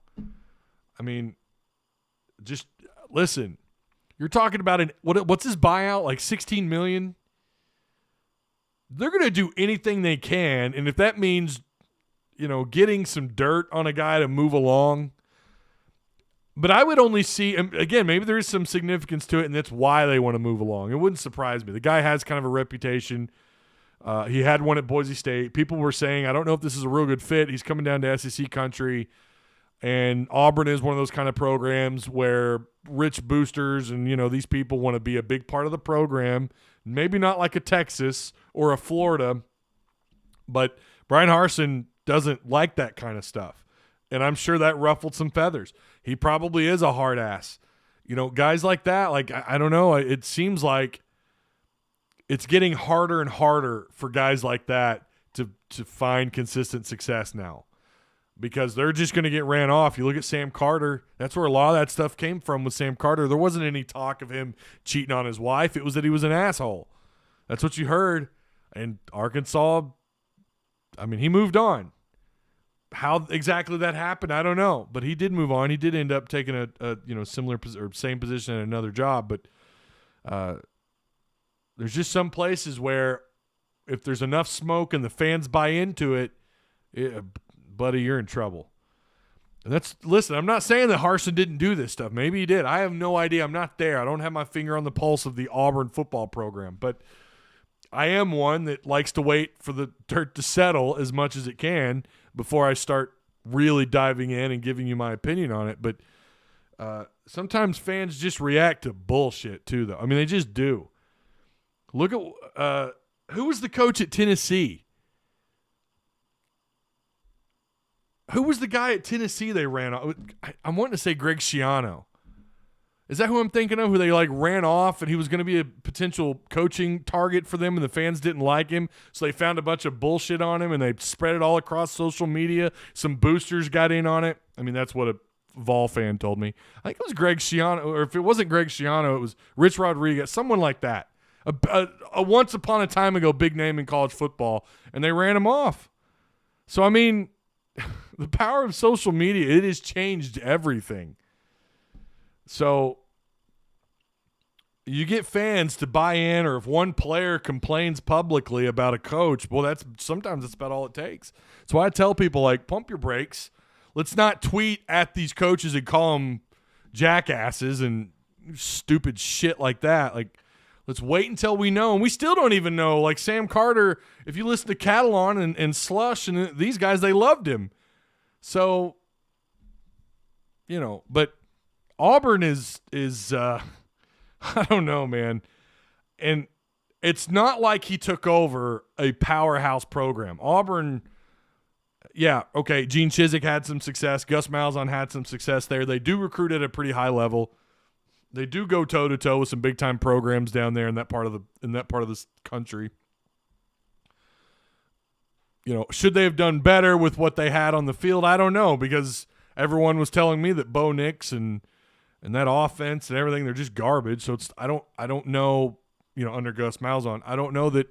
I mean, just listen. You're talking about what's his buyout? Like $16 million? They're going to do anything they can, and if that means, getting some dirt on a guy to move along. But I would only see, again, maybe there is some significance to it, and that's why they want to move along. It wouldn't surprise me. The guy has kind of a reputation. He had one at Boise State. People were saying, I don't know if this is a real good fit. He's coming down to SEC country, and Auburn is one of those kind of programs where rich boosters and, these people want to be a big part of the program. Maybe not like a Texas or a Florida, but Brian Harsin doesn't like that kind of stuff. And I'm sure that ruffled some feathers. He probably is a hard ass. Guys like that, I don't know. It seems like it's getting harder and harder for guys like that to find consistent success now because they're just going to get ran off. You look at Sam Carter. That's where a lot of that stuff came from with Sam Carter. There wasn't any talk of him cheating on his wife. It was that he was an asshole. That's what you heard. And Arkansas, I mean, he moved on. How exactly that happened, I don't know. But he did move on. He did end up taking a similar or same position at another job. But there's just some places where if there's enough smoke and the fans buy into it, buddy, you're in trouble. And listen, I'm not saying that Harsin didn't do this stuff. Maybe he did. I have no idea. I'm not there. I don't have my finger on the pulse of the Auburn football program. But I am one that likes to wait for the dirt to settle as much as it can before I start really diving in and giving you my opinion on it. But sometimes fans just react to bullshit too, though. I mean, they just do. Look at who was the coach at Tennessee? Who was the guy at Tennessee they ran off? I'm wanting to say Greg Schiano. Is that who I'm thinking of? Who they ran off and he was going to be a potential coaching target for them and the fans didn't like him. So they found a bunch of bullshit on him and they spread it all across social media. Some boosters got in on it. I mean, that's what a Vol fan told me. I think it was Greg Schiano, or if it wasn't Greg Schiano, it was Rich Rodriguez, someone like that. A once upon a time ago big name in college football, and they ran him off. So, I mean, the power of social media, it has changed everything. So you get fans to buy in, or if one player complains publicly about a coach, well, sometimes that's about all it takes. That's why I tell people, like, pump your brakes. Let's not tweet at these coaches and call them jackasses and stupid shit like that. Like, let's wait until we know. And we still don't even know. Like Sam Carter, if you listen to Catalan and Slush and these guys, they loved him. So, but Auburn is I don't know, man. And it's not like he took over a powerhouse program. Auburn, yeah, okay, Gene Chizik had some success. Gus Malzahn had some success there. They do recruit at a pretty high level. They do go toe-to-toe with some big-time programs down there in that part of this country. Should they have done better with what they had on the field? I don't know, because everyone was telling me that Bo Nix and that offense and everything, they're just garbage. So I don't know, under Gus Malzahn, I don't know that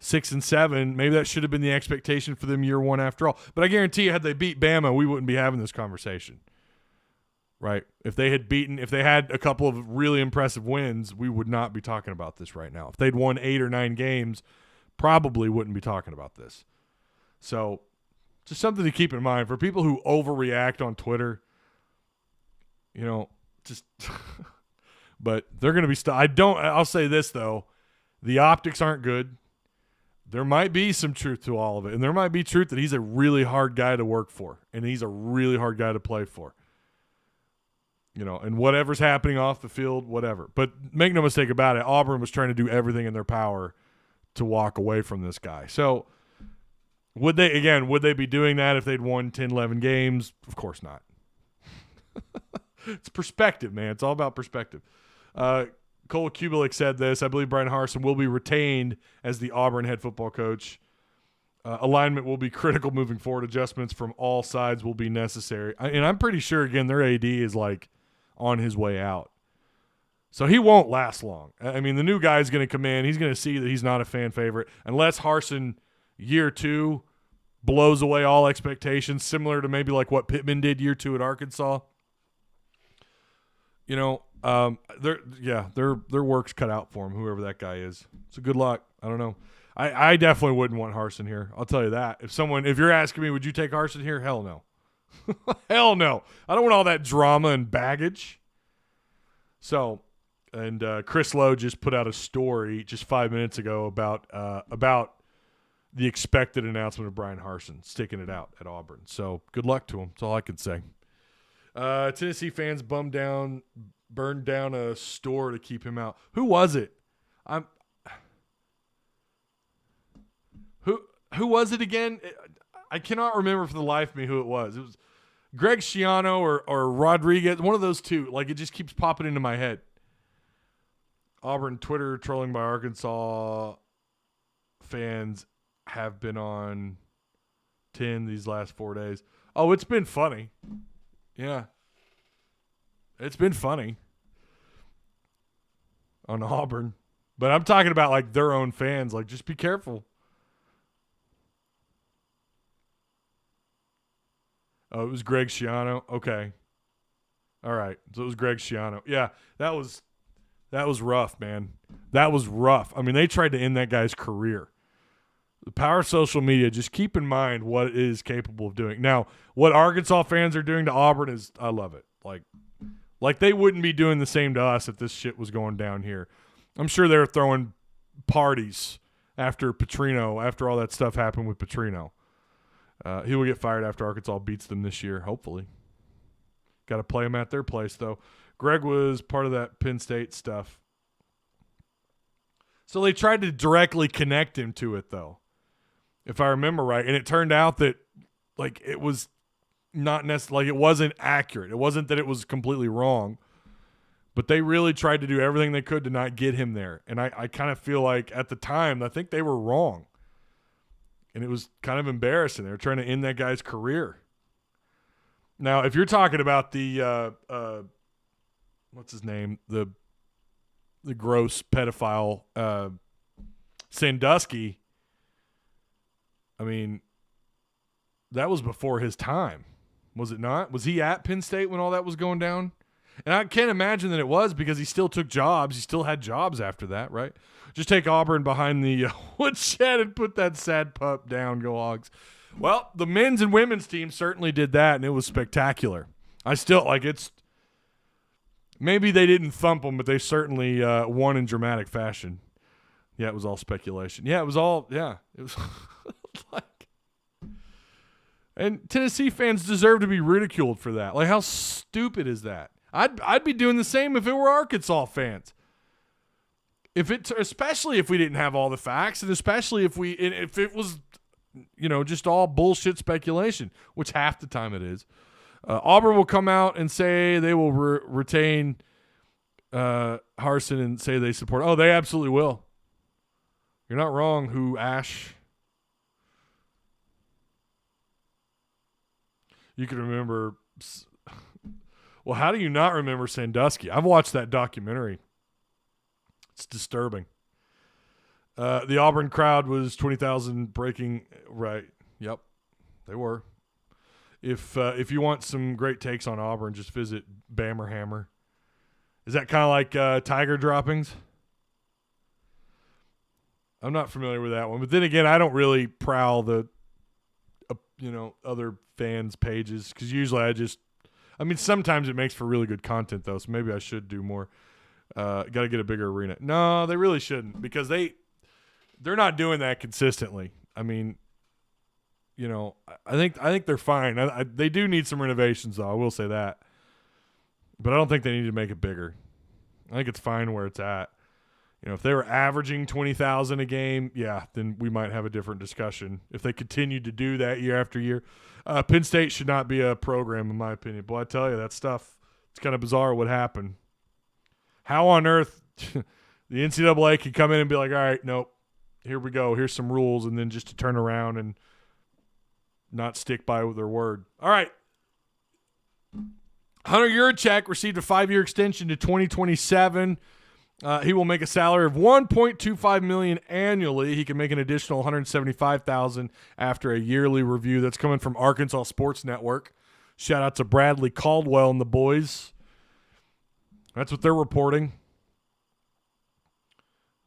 6-7, maybe that should have been the expectation for them year one after all. But I guarantee you, had they beat Bama, we wouldn't be having this conversation. Right? If they had a couple of really impressive wins, we would not be talking about this right now. If they'd won 8 or 9 games, probably wouldn't be talking about this. So just something to keep in mind for people who overreact on Twitter. But they're going to be I'll say this, though. The optics aren't good. There might be some truth to all of it. And there might be truth that he's a really hard guy to work for. And he's a really hard guy to play for. And whatever's happening off the field, whatever. But make no mistake about it, Auburn was trying to do everything in their power to walk away from this guy. So would they be doing that if they'd won 10, 11 games? Of course not. It's perspective, man. It's all about perspective. Cole Kubelik said this. I believe Brian Harsin will be retained as the Auburn head football coach. Alignment will be critical moving forward. Adjustments from all sides will be necessary. And I'm pretty sure, again, their AD is on his way out. So he won't last long. I mean, the new guy's going to come in. He's going to see that he's not a fan favorite. Unless Harsin, year 2, blows away all expectations, similar to maybe like what Pittman did year 2 at Arkansas. Their work's cut out for him, whoever that guy is. So good luck. I don't know. I definitely wouldn't want Harsin here. I'll tell you that. If you're asking me, would you take Harsin here? Hell no. Hell no. I don't want all that drama and baggage. So, and Chris Lowe just put out a story just 5 minutes ago about the expected announcement of Brian Harsin sticking it out at Auburn. So good luck to him. That's all I can say. Tennessee fans burned down a store to keep him out. Who was it? Who was it again? I cannot remember for the life of me who it was. It was Greg Schiano or Rodriguez, one of those two. Like, it just keeps popping into my head. Auburn Twitter trolling by Arkansas fans have been on 10 these last 4 days. Oh, it's been funny. Yeah. It's been funny on Auburn. But I'm talking about, their own fans. Just be careful. Oh, it was Greg Schiano? Okay. All right. So it was Greg Schiano. Yeah, that was rough, man. That was rough. I mean, they tried to end that guy's career. The power of social media, just keep in mind what it is capable of doing. Now, what Arkansas fans are doing to Auburn is, I love it. Like they wouldn't be doing the same to us if this shit was going down here. I'm sure they're throwing parties after all that stuff happened with Petrino. He will get fired after Arkansas beats them this year, hopefully. Got to play them at their place, though. Greg was part of that Penn State stuff. So they tried to directly connect him to it, though, if I remember right. And it turned out that, it was not necessarily, it wasn't accurate. It wasn't that it was completely wrong. But they really tried to do everything they could to not get him there. And I kind of feel like at the time, I think they were wrong. And it was kind of embarrassing. They were trying to end that guy's career. Now, if you're talking about the what's his name? The gross pedophile Sandusky, I mean, that was before his time, was it not? Was he at Penn State when all that was going down? And I can't imagine that it was, because he still took jobs. He still had jobs after that, right? Just take Auburn behind the woodshed and put that sad pup down. Go Hogs. Well, the men's and women's team certainly did that, and it was spectacular. I still it's. Maybe they didn't thump them, but they certainly won in dramatic fashion. Yeah, it was all speculation. Yeah, it was all. Yeah, it was like. And Tennessee fans deserve to be ridiculed for that. Like, how stupid is that? I'd be doing the same if it were Arkansas fans. Especially if we didn't have all the facts, and especially if it was, just all bullshit speculation, which half the time it is. Auburn will come out and say they will retain Harsin and say they support. Oh, they absolutely will. You're not wrong, Ash. You can remember. Well, how do you not remember Sandusky? I've watched that documentary. It's disturbing. The Auburn crowd was 20,000 breaking. Right. Yep. They were. If you want some great takes on Auburn, just visit Bammer Hammer. Is that kind of like Tiger droppings? I'm not familiar with that one. But then again, I don't really prowl the, other fans' pages, because usually sometimes it makes for really good content, though, so maybe I should do more. Got to get a bigger arena. No, they really shouldn't, because they're not doing that consistently. I mean, I think they're fine. They do need some renovations, though. I will say that, but I don't think they need to make it bigger. I think it's fine where it's at. If they were averaging 20,000 a game, yeah, then we might have a different discussion. If they continued to do that year after year, Penn State should not be a program, in my opinion. Boy, I tell you, that stuff, it's kind of bizarre what happened. How on earth the NCAA could come in and be like, all right, nope, here we go. Here's some rules, and then just to turn around and not stick by with their word. All right. Hunter Yurachek received a 5-year extension to 2027. He will make a salary of $1.25 million annually. He can make an additional $175,000 after a yearly review. That's coming from Arkansas Sports Network. Shout out to Bradley Caldwell and the boys. That's what they're reporting.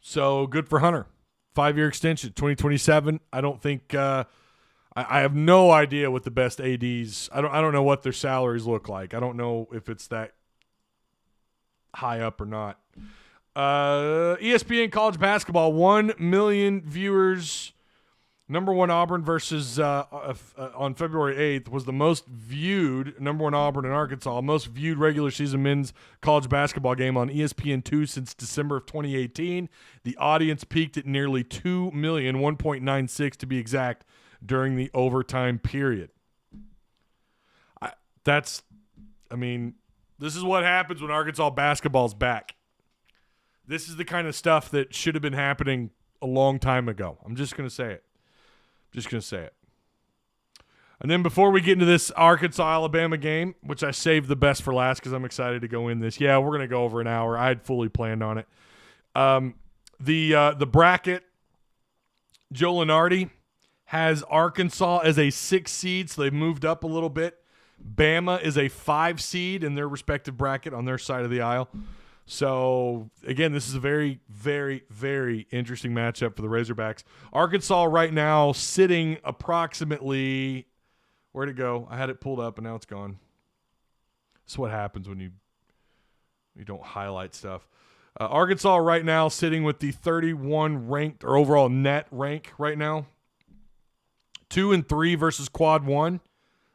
So good for Hunter. 5-year extension, 2027. I don't think I have no idea what the best ADs. I don't know what their salaries look like. I don't know if it's that high up or not. ESPN college basketball, 1 million viewers. Number one Auburn versus on February 8th was the most viewed, number one Auburn in Arkansas, most viewed regular season men's college basketball game on ESPN2 since December of 2018. The audience peaked at nearly 2 million, 1.96 to be exact, during the overtime period. This is what happens when Arkansas basketball's back. This is the kind of stuff that should have been happening a long time ago. I'm just going to say it. And then before we get into this Arkansas-Alabama game, which I saved the best for last because I'm excited to go in this. Yeah, we're going to go over an hour. I had fully planned on it. The bracket, Joe Lunardi has Arkansas as a 6 seed, so they've moved up a little bit. Bama is a 5 seed in their respective bracket on their side of the aisle. So, again, this is a very, very, very interesting matchup for the Razorbacks. Arkansas right now sitting approximately – where'd it go? I had it pulled up, and now it's gone. That's what happens when you don't highlight stuff. Arkansas right now sitting with the 31 ranked or overall net rank right now. 2-3 versus quad 1.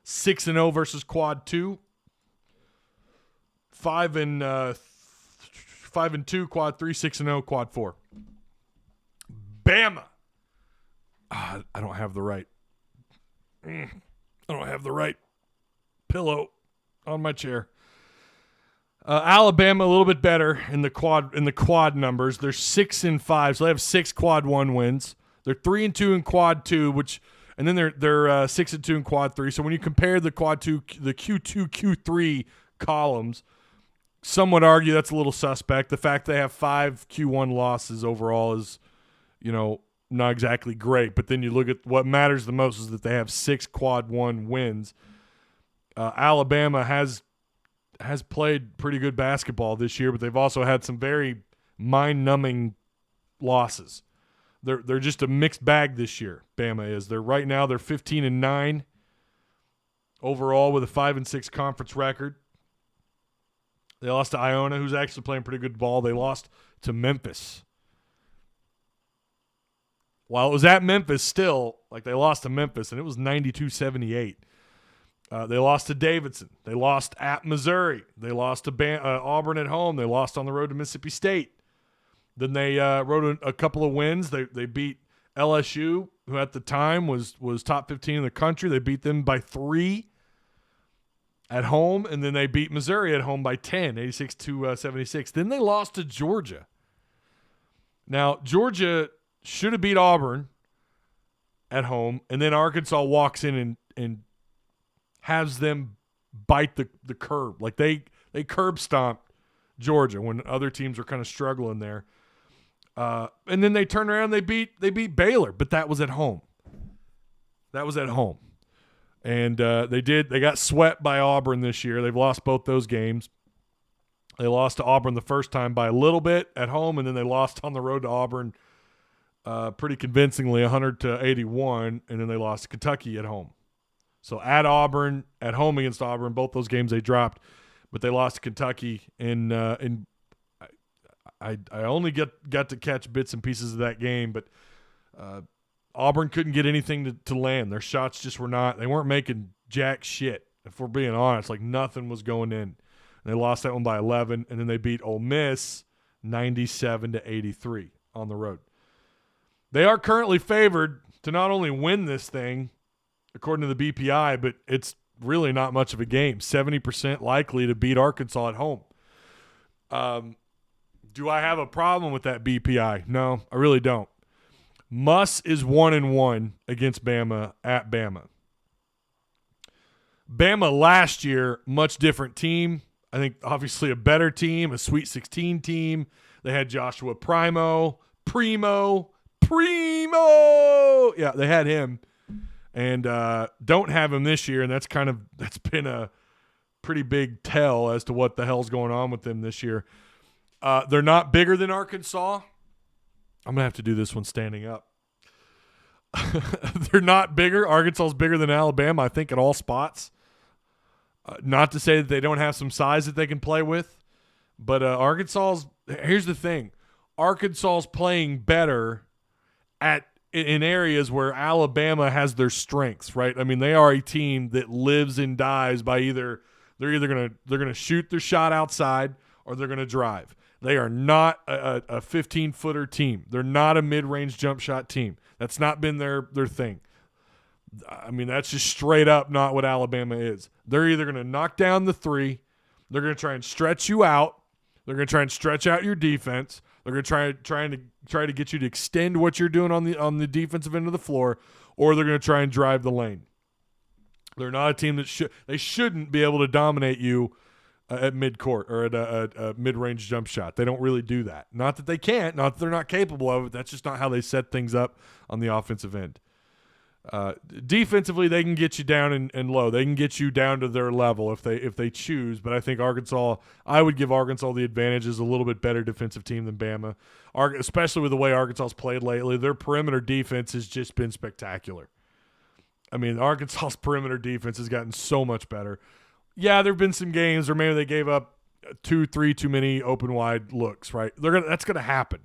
6-0 versus quad 2. 5-2 quad 3, 6-0 quad 4. Bama. I don't have the right. I don't have the right pillow on my chair. Alabama a little bit better in the quad numbers. They're 6-5, so they have 6 quad 1 wins. They're 3-2 in quad 2, and then they're 6-2 in quad 3. So when you compare the quad 2, the Q2, Q3 columns, some would argue that's a little suspect. The fact they have 5 Q1 losses overall is, not exactly great. But then you look at what matters the most is that they have 6 quad 1 wins. Alabama has played pretty good basketball this year, but they've also had some very mind-numbing losses. They're just a mixed bag this year. Bama is. They're 15-9 overall with a 5-6 conference record. They lost to Iona, who's actually playing pretty good ball. They lost to Memphis. While it was at Memphis, still, like, they lost to Memphis, and it was 92-78. They lost to Davidson. They lost at Missouri. They lost to Auburn at home. They lost on the road to Mississippi State. Then they wrote a couple of wins. They beat LSU, who at the time was top 15 in the country. They beat them by 3 at home, and then they beat Missouri at home by 10, 86-76. Then they lost to Georgia. Now, Georgia should have beat Auburn at home, and then Arkansas walks in and has them bite the curb. Like, they curb stomped Georgia when other teams were kind of struggling there. And then they turned around and they beat Baylor, but that was at home. And they got swept by Auburn this year. They've lost both those games. They lost to Auburn the first time by a little bit at home, and then they lost on the road to Auburn pretty convincingly, 100-81, and then they lost to Kentucky at home. So at Auburn, at home against Auburn, both those games they dropped, but they lost to Kentucky. And I only got to catch bits and pieces of that game, but Auburn couldn't get anything to land. Their shots just they weren't making jack shit. If we're being honest, like, nothing was going in. And they lost that one by 11, and then they beat Ole Miss 97-83 on the road. They are currently favored to not only win this thing, according to the BPI, but it's really not much of a game. 70% likely to beat Arkansas at home. Do I have a problem with that BPI? No, I really don't. Muss is 1-1 against Bama at Bama. Bama last year, much different team. I think obviously a better team, a Sweet 16 team. They had Joshua Primo. Yeah, they had him. And don't have him this year, and that's been a pretty big tell as to what the hell's going on with them this year. They're not bigger than Arkansas. I'm going to have to do this one standing up. They're not bigger. Arkansas's bigger than Alabama, I think, at all spots. Not to say that they don't have some size that they can play with, but here's the thing. Arkansas's playing better in areas where Alabama has their strengths, right? I memean, they are a team that lives and dies by they're either gonna shoot their shot outside or they're gonna drive. They are not a 15-footer team. They're not a mid-range jump shot team. That's not been their thing. I mean, that's just straight up not what Alabama is. They're either gonna knock down the three, they're gonna try and stretch you out, they're gonna try and stretch out your defense. They're going to try to get you to extend what you're doing on the defensive end of the floor, or they're going to try and drive the lane. They're not a team that they shouldn't be able to dominate you at midcourt or at a mid-range jump shot. They don't really do that. Not that they can't, not that they're not capable of it. That's just not how they set things up on the offensive end. Defensively, they can get you down and low. They can get you down to their level if they choose. But I think I would give Arkansas the advantage as a little bit better defensive team than Bama, especially with the way Arkansas's played lately. Their perimeter defense has just been spectacular. I mean, Arkansas's perimeter defense has gotten so much better. Yeah, there have been some games where maybe they gave up 2-3 too many open wide looks, right? That's going to happen.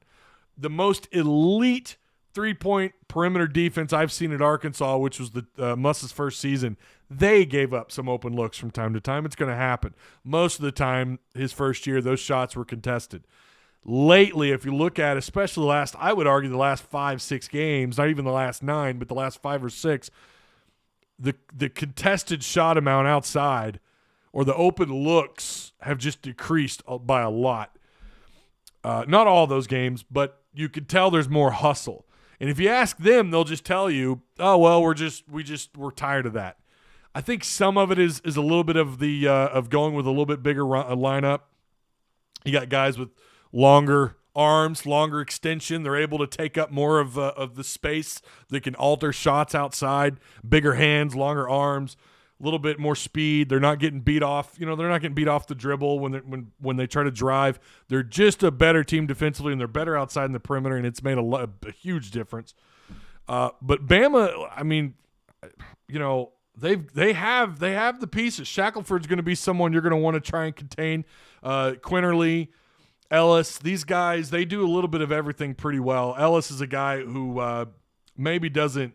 The most elite three-point perimeter defense I've seen at Arkansas, which was the Muss's first season, they gave up some open looks from time to time. It's going to happen. Most of the time, his first year, those shots were contested. Lately, if you look at especially I would argue the last 5-6 games, not even the last 9, but the last 5 or 6, the contested shot amount outside or the open looks have just decreased by a lot. Not all those games, but you could tell there's more hustle. And if you ask them, they'll just tell you, "Oh well, we're tired of that." I think some of it is a little bit of the of going with a little bit bigger lineup. You got guys with longer arms, longer extension. They're able to take up more of the space. They can alter shots outside, bigger hands, longer arms, a little bit more speed. They're not getting beat off. They're not getting beat off the dribble when they try to drive. They're just a better team defensively, and they're better outside in the perimeter, and it's made a huge difference. But Bama, I mean, they have the pieces. Shackelford's going to be someone you're going to want to try and contain. Quinterly, Ellis, these guys, they do a little bit of everything pretty well. Ellis is a guy who maybe doesn't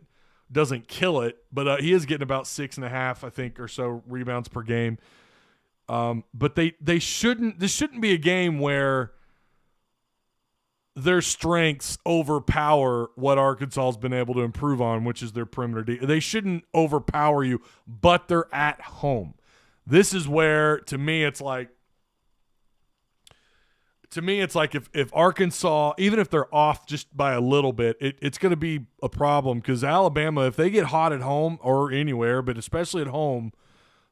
kill it, but he is getting about 6.5, I think, or so rebounds per game. But this shouldn't be a game where their strengths overpower what Arkansas has been able to improve on, which is their perimeter. They shouldn't overpower you, but they're at home. This is where, to me, it's like if Arkansas, even if they're off just by a little bit, it's going to be a problem because Alabama, if they get hot at home or anywhere, but especially at home,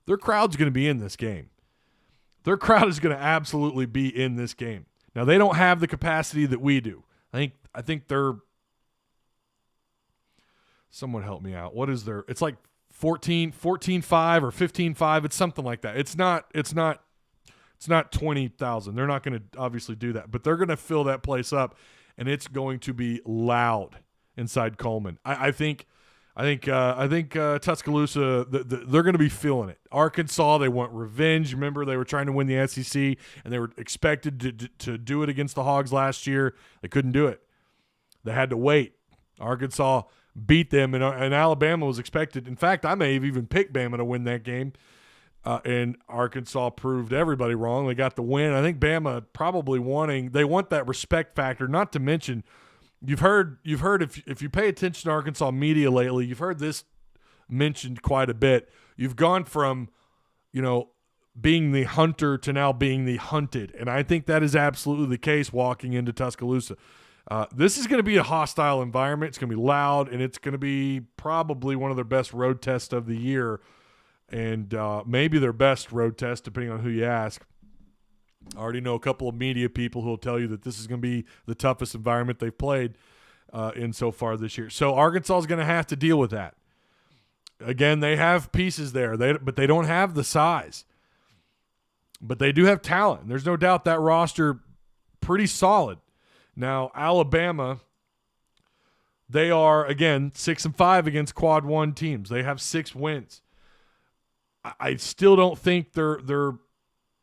their crowd's going to be in this game. Their crowd is going to absolutely be in this game. Now, they don't have the capacity that we do. I think they're – someone help me out. What is their – it's like 14-5 or 15-5. It's something like that. It's not 20,000. They're not going to obviously do that, but they're going to fill that place up, and it's going to be loud inside Coleman. I think Tuscaloosa, they're going to be feeling it. Arkansas, they want revenge. Remember, they were trying to win the SEC, and they were expected to do it against the Hogs last year. They couldn't do it. They had to wait. Arkansas beat them, and Alabama was expected. In fact, I may have even picked Bama to win that game. And Arkansas proved everybody wrong. They got the win. I think Bama probably they want that respect factor, not to mention you've heard if you pay attention to Arkansas media lately, you've heard this mentioned quite a bit. You've gone from, being the hunter to now being the hunted. And I think that is absolutely the case walking into Tuscaloosa. This is going to be a hostile environment. It's going to be loud, and it's going to be probably one of their best road tests of the year. And maybe their best road test, depending on who you ask. I already know a couple of media people who will tell you that this is going to be the toughest environment they've played in so far this year. So Arkansas is going to have to deal with that. Again, they have pieces there, but they don't have the size. But they do have talent. There's no doubt that roster pretty solid. Now, Alabama, they are, again, 6-5 against quad one teams. They have 6 wins. I still don't think they're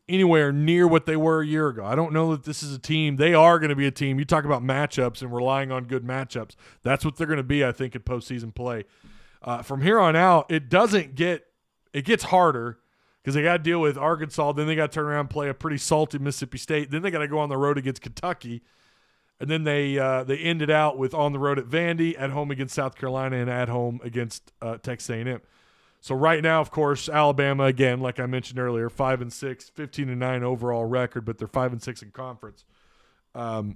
anywhere near what they were a year ago. I don't know that this is a team. They are going to be a team. You talk about matchups and relying on good matchups. That's what they're going to be, I think, in postseason play. From here on out, it gets harder because they got to deal with Arkansas. Then they got to turn around and play a pretty salty Mississippi State. Then they got to go on the road against Kentucky. And then they ended out with on the road at Vandy, at home against South Carolina, and at home against Texas A&M. So right now, of course, Alabama, again, like I mentioned earlier, 5-6, 15-9 overall record, but they're 5-6 in conference. But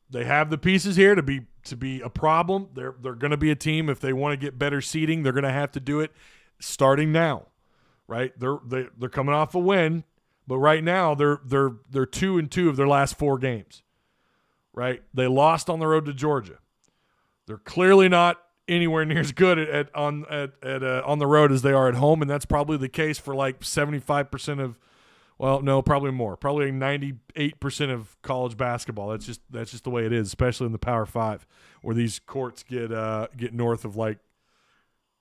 they have the pieces here to be a problem. They're going to be a team if they want to get better seeding. They're going to have to do it starting now, right? They're coming off a win, but right now they're 2-2 of their last 4 games, right? They lost on the road to Georgia. They're clearly not anywhere near as good on the road as they are at home, and that's probably the case for like 75% of, well, no, probably more, probably 98% of college basketball. That's just the way it is, especially in the Power 5, where these courts get north of like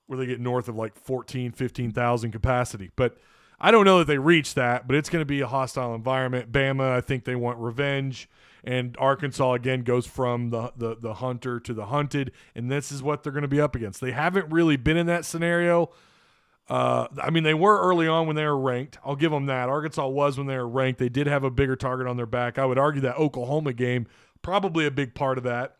14, 15,000 capacity. But I don't know that they reach that, but it's going to be a hostile environment. Bama, I think they want revenge. And Arkansas, again, goes from the hunter to the hunted, and this is what they're going to be up against. They haven't really been in that scenario. They were early on when they were ranked. I'll give them that. Arkansas was when they were ranked. They did have a bigger target on their back. I would argue that Oklahoma game, probably a big part of that,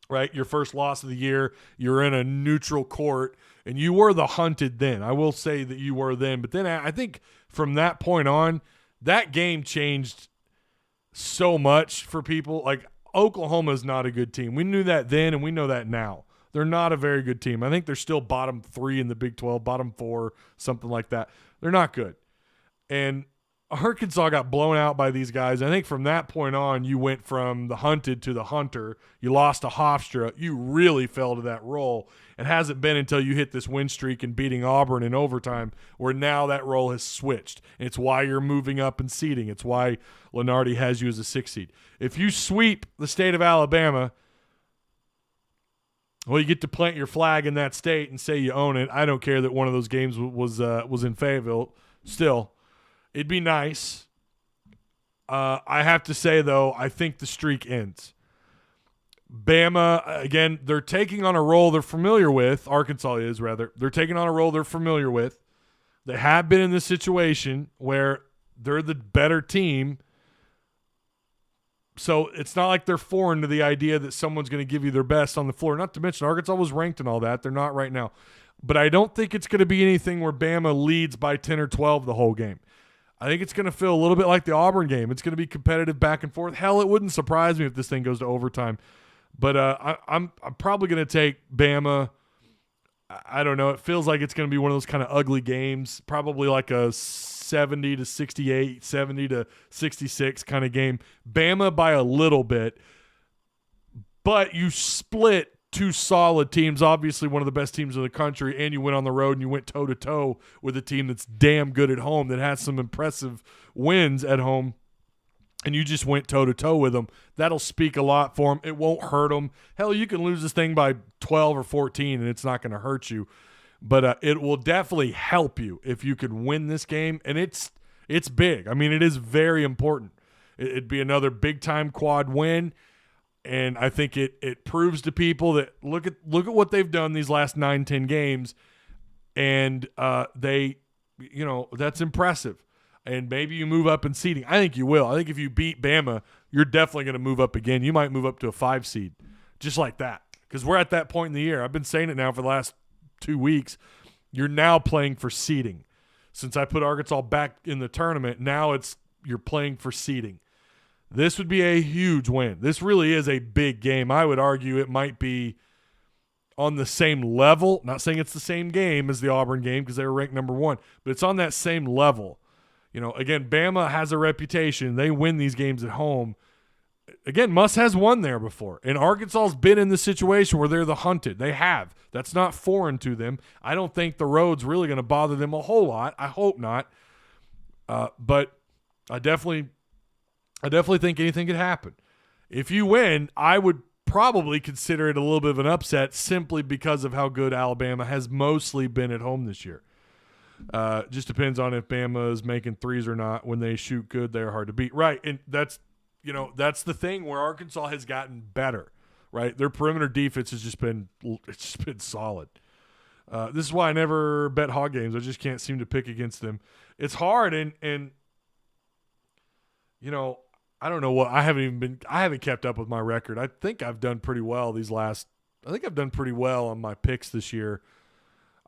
right? Your first loss of the year, you're in a neutral court, and you were the hunted then. I will say that you were then. But then I think from that point on, that game changed so much for people. Like, Oklahoma is not a good team. We knew that then, and we know that now. They're not a very good team. I think they're still bottom 3 in the Big 12, bottom 4, something like that. They're not good. And Arkansas got blown out by these guys. I think from that point on, you went from the hunted to the hunter. You lost to Hofstra. You really fell to that role. It hasn't been until you hit this win streak and beating Auburn in overtime where now that role has switched. And it's why you're moving up in seeding. It's why Lenardi has you as a 6 seed. If you sweep the state of Alabama, well, you get to plant your flag in that state and say you own it. I don't care that one of those games was in Fayetteville. Still, it'd be nice. I have to say, though, I think the streak ends. Bama, again, they're taking on a role they're familiar with. Arkansas is, rather. They're taking on a role they're familiar with. They have been in this situation where they're the better team. So it's not like they're foreign to the idea that someone's going to give you their best on the floor. Not to mention Arkansas was ranked and all that. They're not right now. But I don't think it's going to be anything where Bama leads by 10 or 12 the whole game. I think it's going to feel a little bit like the Auburn game. It's going to be competitive back and forth. Hell, it wouldn't surprise me if this thing goes to overtime. But I'm probably going to take Bama. I don't know. It feels like it's going to be one of those kind of ugly games, probably like a 70 to 68, 70 to 66 kind of game. Bama by a little bit. But you split two solid teams, obviously one of the best teams in the country, and you went on the road and you went toe-to-toe with a team that's damn good at home, that has some impressive wins at home, and you just went toe-to-toe with them. That'll speak a lot for them. It won't hurt them. Hell, you can lose this thing by 12 or 14, and it's not going to hurt you. But it will definitely help you if you can win this game, and it's big. I mean, it is very important. It'd be another big-time quad win. And I think it proves to people that look at what they've done these last 9-10 games, and that's impressive. And maybe you move up in seeding. I think you will. I think if you beat Bama, you're definitely going to move up again. You might move up to a 5 seed, just like that, because we're at that point in the year. I've been saying it now for the last 2 weeks. You're now playing for seeding. Since I put Arkansas back in the tournament, now you're playing for seeding. This would be a huge win. This really is a big game. I would argue it might be on the same level. Not saying it's the same game as the Auburn game because they were ranked number 1, but it's on that same level. Again, Bama has a reputation. They win these games at home. Again, Muss has won there before. And Arkansas's been in the situation where they're the hunted. They have. That's not foreign to them. I don't think the road's really going to bother them a whole lot. I hope not. But I definitely think anything could happen. If you win, I would probably consider it a little bit of an upset simply because of how good Alabama has mostly been at home this year. Just depends on if Bama is making threes or not. When they shoot good, they're hard to beat. Right, and that's the thing where Arkansas has gotten better. Right, their perimeter defense has just been solid. This is why I never bet hog games. I just can't seem to pick against them. It's hard, and I don't know what I haven't kept up with my record. I think I've done pretty well on my picks this year.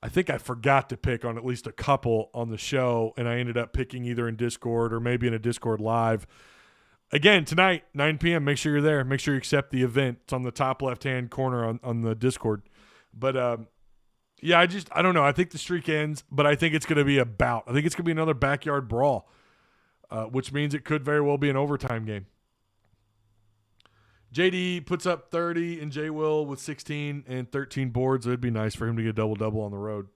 I think I forgot to pick on at least a couple on the show, and I ended up picking either in Discord or maybe in a Discord live. Again, tonight, 9 p.m., make sure you're there. Make sure you accept the event. It's on the top left-hand corner on the Discord. But, I don't know. I think the streak ends, but I think it's going to be a bout. I think it's going to be another backyard brawl. Which means it could very well be an overtime game. JD puts up 30 and J. Will with 16 and 13 boards. It'd be nice for him to get a double-double on the road.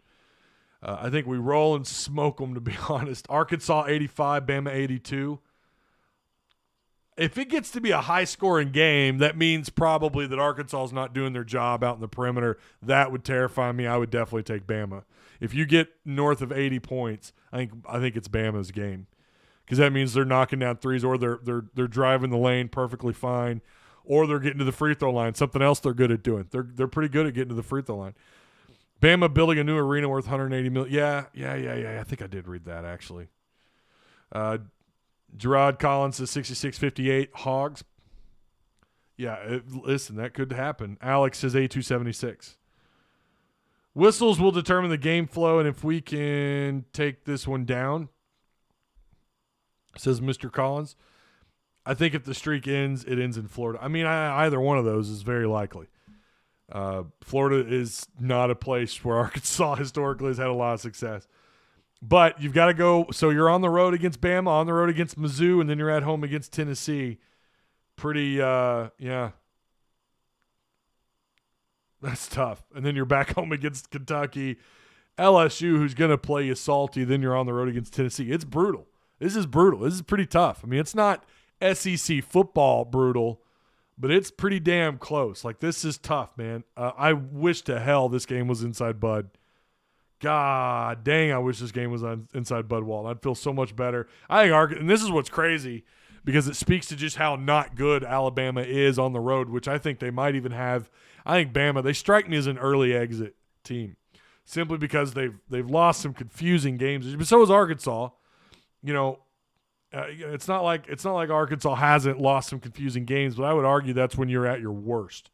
I think we roll and smoke them, to be honest. Arkansas 85, Bama 82. If it gets to be a high-scoring game, that means probably that Arkansas is not doing their job out in the perimeter. That would terrify me. I would definitely take Bama. If you get north of 80 points, I think it's Bama's game. Because that means they're knocking down threes, or they're driving the lane perfectly fine, or they're getting to the free throw line. Something else they're good at doing. They're pretty good at getting to the free throw line. Bama building a new arena worth $180 million. Yeah. I think I did read that actually. Gerard Collins says 66-58 Hogs. Yeah, listen, that could happen. Alex says A276. Whistles will determine the game flow, and if we can take this one down. Says Mr. Collins. I think if the streak ends, it ends in Florida. I mean, either one of those is very likely. Florida is not a place where Arkansas historically has had a lot of success. But you've got to go. So you're on the road against Bama, on the road against Mizzou, and then you're at home against Tennessee. Pretty, yeah. That's tough. And then you're back home against Kentucky. LSU, who's going to play you salty. Then you're on the road against Tennessee. It's brutal. This is brutal. This is pretty tough. I mean, it's not SEC football brutal, but it's pretty damn close. Like, this is tough, man. I wish to hell this game was inside Bud. God dang, I wish this game was inside Bud Walton. I'd feel so much better. I think, and this is what's crazy, because it speaks to just how not good Alabama is on the road, which I think they might even have. I think Bama, they strike me as an early exit team, simply because they've lost some confusing games. But so is Arkansas. You know, it's not like Arkansas hasn't lost some confusing games, but I would argue that's when you're at your worst.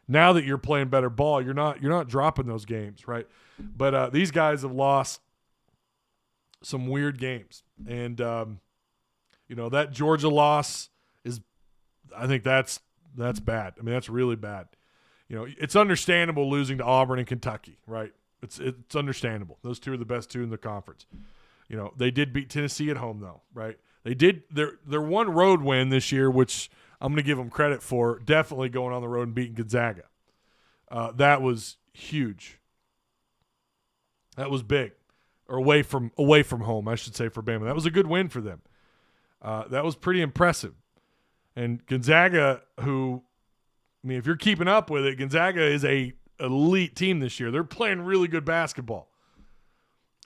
Now that you're playing better ball, you're not dropping those games, right? But these guys have lost some weird games, and you know, that Georgia loss is, I think that's bad. I mean, that's really bad. You know, it's understandable losing to Auburn and Kentucky, right? It's understandable. Those two are the best two in the conference. You know, they did beat Tennessee at home, though, right? They did their one road win this year, which I'm going to give them credit for, definitely going on the road and beating Gonzaga. That was huge. That was big. Or away from home, I should say, for Bama. That was a good win for them. That was pretty impressive. And Gonzaga, who, I mean, if you're keeping up with it, Gonzaga is a elite team this year. They're playing really good basketball.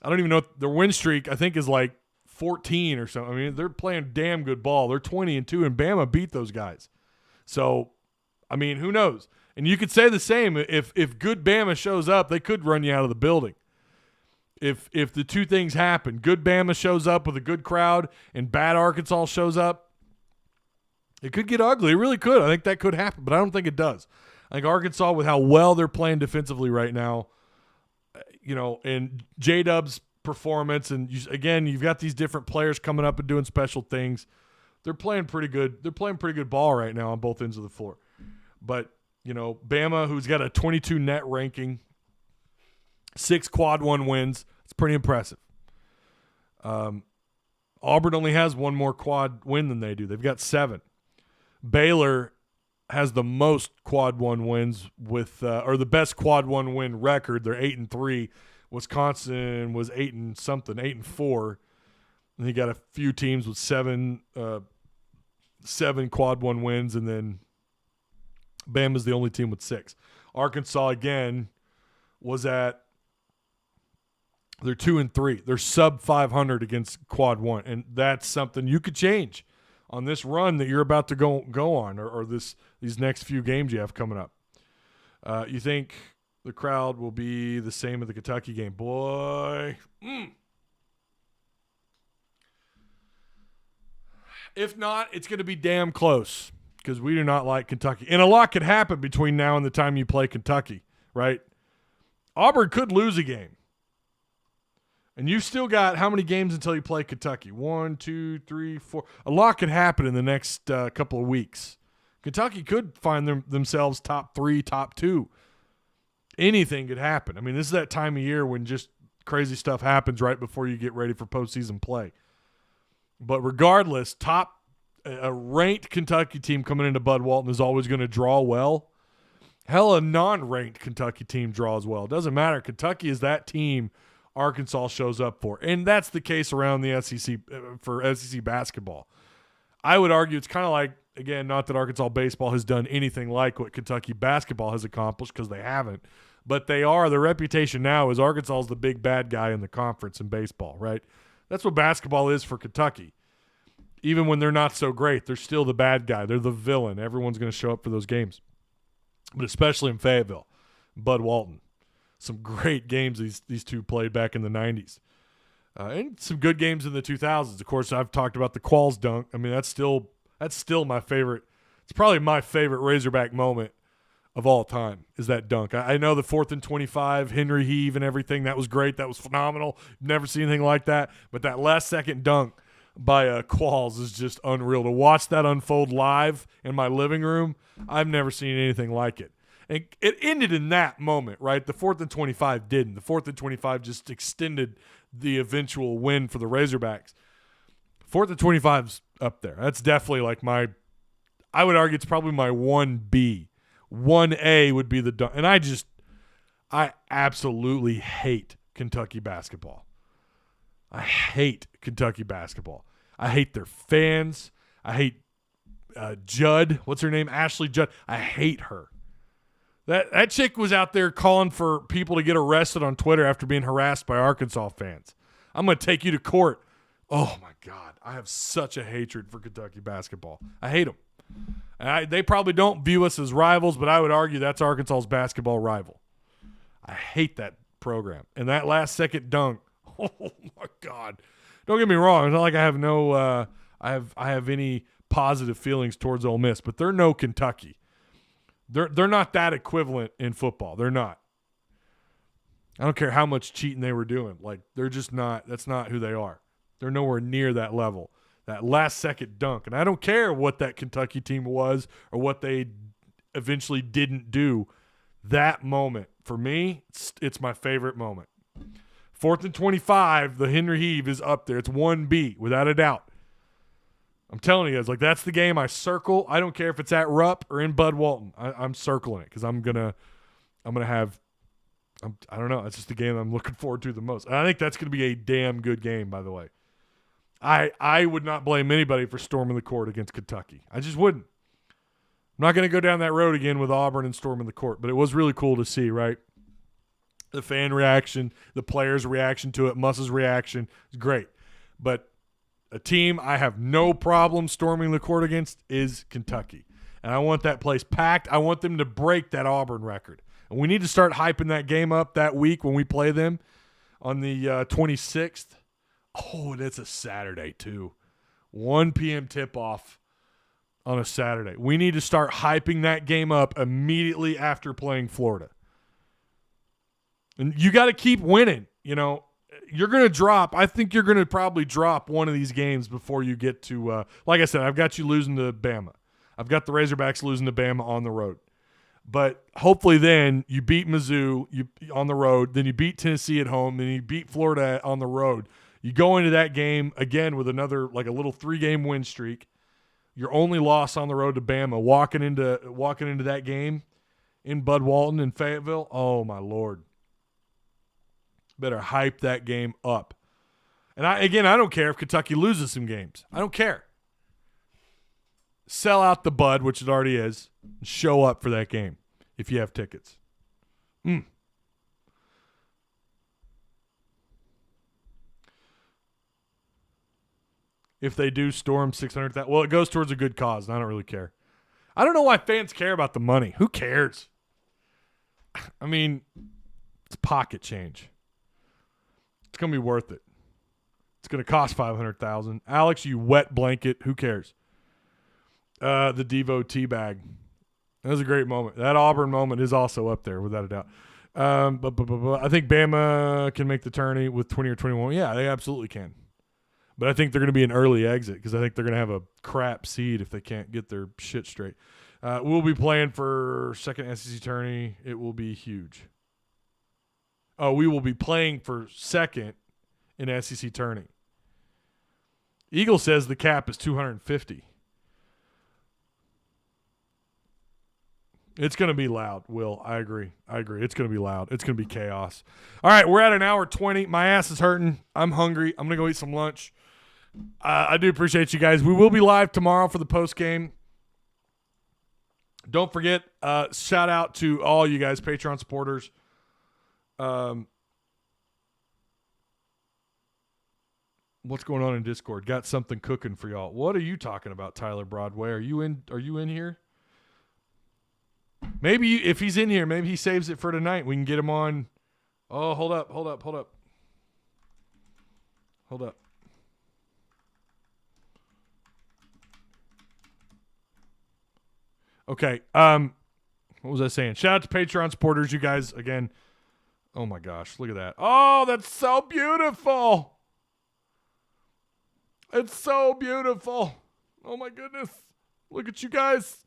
I don't even know their win streak, I think, is like 14 or something. I mean, they're playing damn good ball. They're 20-2, and Bama beat those guys. So, I mean, who knows? And you could say the same. If good Bama shows up, they could run you out of the building. If the two things happen, good Bama shows up with a good crowd and bad Arkansas shows up, it could get ugly. It really could. I think that could happen, but I don't think it does. I think Arkansas, with how well they're playing defensively right now, you know, and J-Dub's performance, and you've got these different players coming up and doing special things. They're playing pretty good. They're playing pretty good ball right now on both ends of the floor. But, you know, Bama, who's got a 22 net ranking, 6 quad 1 wins, it's pretty impressive. Auburn only has one more quad win than they do. They've got 7. Baylor has the most quad 1 wins with or the best quad 1 win record. They're 8-3. Wisconsin was 8-4. And he got a few teams with 7 quad 1 wins, and then Bama's the only team with 6. Arkansas again was at, they're 2-3. They're sub 500 against quad 1, and that's something you could change on this run that you're about to go on, or these next few games you have coming up. You think the crowd will be the same at the Kentucky game? Boy. If not, it's going to be damn close, because we do not like Kentucky. And a lot could happen between now and the time you play Kentucky, right? Auburn could lose a game. And you've still got how many games until you play Kentucky? 1, 2, 3, 4. A lot could happen in the next couple of weeks. Kentucky could find themselves top 3, top 2. Anything could happen. I mean, this is that time of year when just crazy stuff happens right before you get ready for postseason play. But regardless, a ranked Kentucky team coming into Bud Walton is always going to draw well. Hell, a non-ranked Kentucky team draws well. It doesn't matter. Kentucky is that team Arkansas shows up for. And that's the case around the SEC for SEC basketball. I would argue it's kind of like, again, not that Arkansas baseball has done anything like what Kentucky basketball has accomplished, because they haven't. But their reputation now is Arkansas is the big bad guy in the conference in baseball, right? That's what basketball is for Kentucky. Even when they're not so great, they're still the bad guy. They're the villain. Everyone's going to show up for those games. But especially in Fayetteville, Bud Walton. Some great games these two played back in the 90s. And some good games in the 2000s. Of course, I've talked about the Qualls dunk. I mean, that's still my favorite. It's probably my favorite Razorback moment of all time is that dunk. I know the 4th and 25, Henry heave and everything. That was great. That was phenomenal. Never seen anything like that. But that last second dunk by Qualls is just unreal. To watch that unfold live in my living room, I've never seen anything like it. And it ended in that moment, right? The 4th and 25 didn't. The 4th and 25 just extended the eventual win for the Razorbacks. 4th and 25's up there. That's definitely like I would argue it's probably my 1B. 1A would be the dunk. And I absolutely hate Kentucky basketball. I hate Kentucky basketball. I hate their fans. I hate Judd. What's her name? Ashley Judd. I hate her. That chick was out there calling for people to get arrested on Twitter after being harassed by Arkansas fans. I'm going to take you to court. Oh, my God. I have such a hatred for Kentucky basketball. I hate them. They probably don't view us as rivals, but I would argue that's Arkansas's basketball rival. I hate that program. And that last second dunk, oh, my God. Don't get me wrong. It's not like I have I have any positive feelings towards Ole Miss, but they're no Kentucky. They're not that equivalent in football. They're not. I don't care how much cheating they were doing. Like, they're just not – that's not who they are. They're nowhere near that level. That last second dunk. And I don't care what that Kentucky team was or what they eventually didn't do. That moment, for me, it's my favorite moment. 4th and 25, the Henry Heave is up there. It's 1B, without a doubt. I'm telling you guys, like, that's the game I circle. I don't care if it's at Rupp or in Bud Walton. I'm circling it because I'm gonna have. I don't know. It's just the game I'm looking forward to the most. And I think that's gonna be a damn good game. By the way, I would not blame anybody for storming the court against Kentucky. I just wouldn't. I'm not gonna go down that road again with Auburn and storming the court. But it was really cool to see, right? The fan reaction, the players' reaction to it, Muss's reaction is great. But a team I have no problem storming the court against is Kentucky. And I want that place packed. I want them to break that Auburn record. And we need to start hyping that game up that week when we play them on the 26th. Oh, and it's a Saturday too. 1 p.m. tip-off on a Saturday. We need to start hyping that game up immediately after playing Florida. And you got to keep winning, you know. You're going to drop. I think you're going to probably drop one of these games before you get to like I said, I've got you losing to Bama. I've got the Razorbacks losing to Bama on the road. But hopefully then you beat Mizzou on the road, then you beat Tennessee at home, then you beat Florida on the road. You go into that game again with another like a little 3-game win streak. Your only loss on the road to Bama, walking into that game in Bud Walton in Fayetteville. Oh my Lord. Better hype that game up. And I don't care if Kentucky loses some games. I don't care. Sell out the Bud, which it already is, and show up for that game if you have tickets. If they do storm 600,000, well, it goes towards a good cause, and I don't really care. I don't know why fans care about the money. Who cares? I mean, it's pocket change. It's going to be worth it. It's going to cost $500,000. Alex, you wet blanket. Who cares? The Devo teabag. That was a great moment. That Auburn moment is also up there, without a doubt. But I think Bama can make the tourney with 20 or 21. Yeah, they absolutely can. But I think they're going to be an early exit because I think they're going to have a crap seed if they can't get their shit straight. We'll be playing for second SEC tourney. It will be huge. Oh, we will be playing for second in SEC tourney. Eagle says the cap is 250. It's going to be loud, Will. I agree. It's going to be loud. It's going to be chaos. All right, we're at an hour 20. My ass is hurting. I'm hungry. I'm going to go eat some lunch. I do appreciate you guys. We will be live tomorrow for the post game. Don't forget, shout out to all you guys, Patreon supporters. What's going on in Discord? Got something cooking for y'all. What are you talking about, Tyler Broadway? Are you in here? Maybe if he's in here, maybe he saves it for tonight. We can get him on. Oh, hold up. Okay. What was I saying? Shout out to Patreon supporters, you guys. Again, oh my gosh, look at that. Oh, that's so beautiful. It's so beautiful. Oh my goodness. Look at you guys.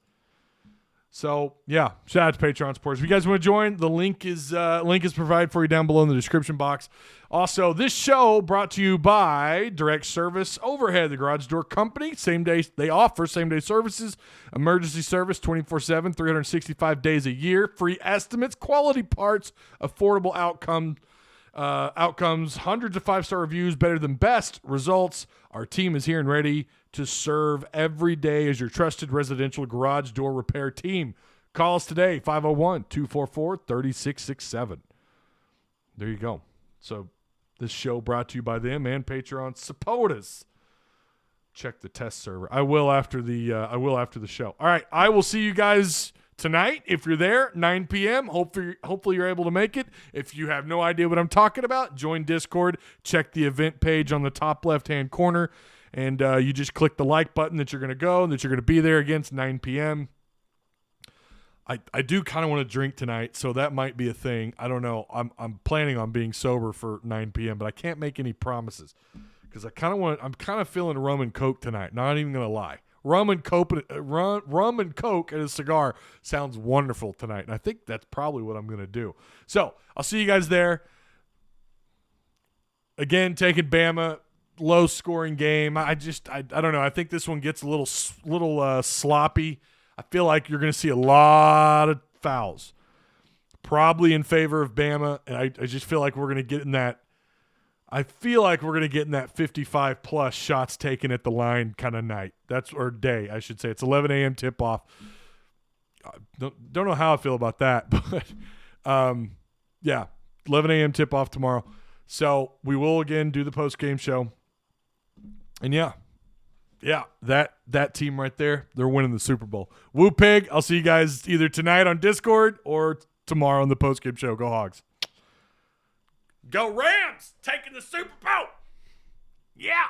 So yeah, shout out to Patreon supporters. If you guys want to join, the link is provided for you down below in the description box. Also, this show brought to you by Direct Service Overhead, the garage door company. They offer same-day services, emergency service 24/7, 365 days a year, free estimates, quality parts, affordable outcomes, hundreds of 5-star reviews, better than best results. Our team is here and ready to serve every day as your trusted residential garage door repair team. Call us today, 501-244-3667. There you go. So this show brought to you by them and Patreon supporters. Check the test server. I will after the show. All right, I will see you guys tonight. If you're there, 9 p.m. Hopefully you're able to make it. If you have no idea what I'm talking about, join Discord. Check the event page on the top left-hand corner. And you just click the like button that you're going to go and that you're going to be there again. It's 9 p.m. I do kind of want to drink tonight, so that might be a thing. I don't know. I'm planning on being sober for 9 p.m., but I can't make any promises because I'm kind of feeling rum and coke tonight. Not even going to lie. Rum and coke and a cigar sounds wonderful tonight, and I think that's probably what I'm going to do. So I'll see you guys there. Again, taking Bama. Low scoring game. I don't know. I think this one gets a little sloppy. I feel like you're going to see a lot of fouls, probably in favor of Bama, and I just feel like we're going to get in that. I feel like we're going to get in that 55 plus shots taken at the line kind of night. Or day, I should say. It's 11 a.m. tip off. Don't know how I feel about that, but yeah, 11 a.m. tip off tomorrow. So we will again do the post game show. And yeah, that team right there, they're winning the Super Bowl. Woo Pig, I'll see you guys either tonight on Discord or tomorrow on the postgame show. Go Hogs. Go Rams, taking the Super Bowl. Yeah.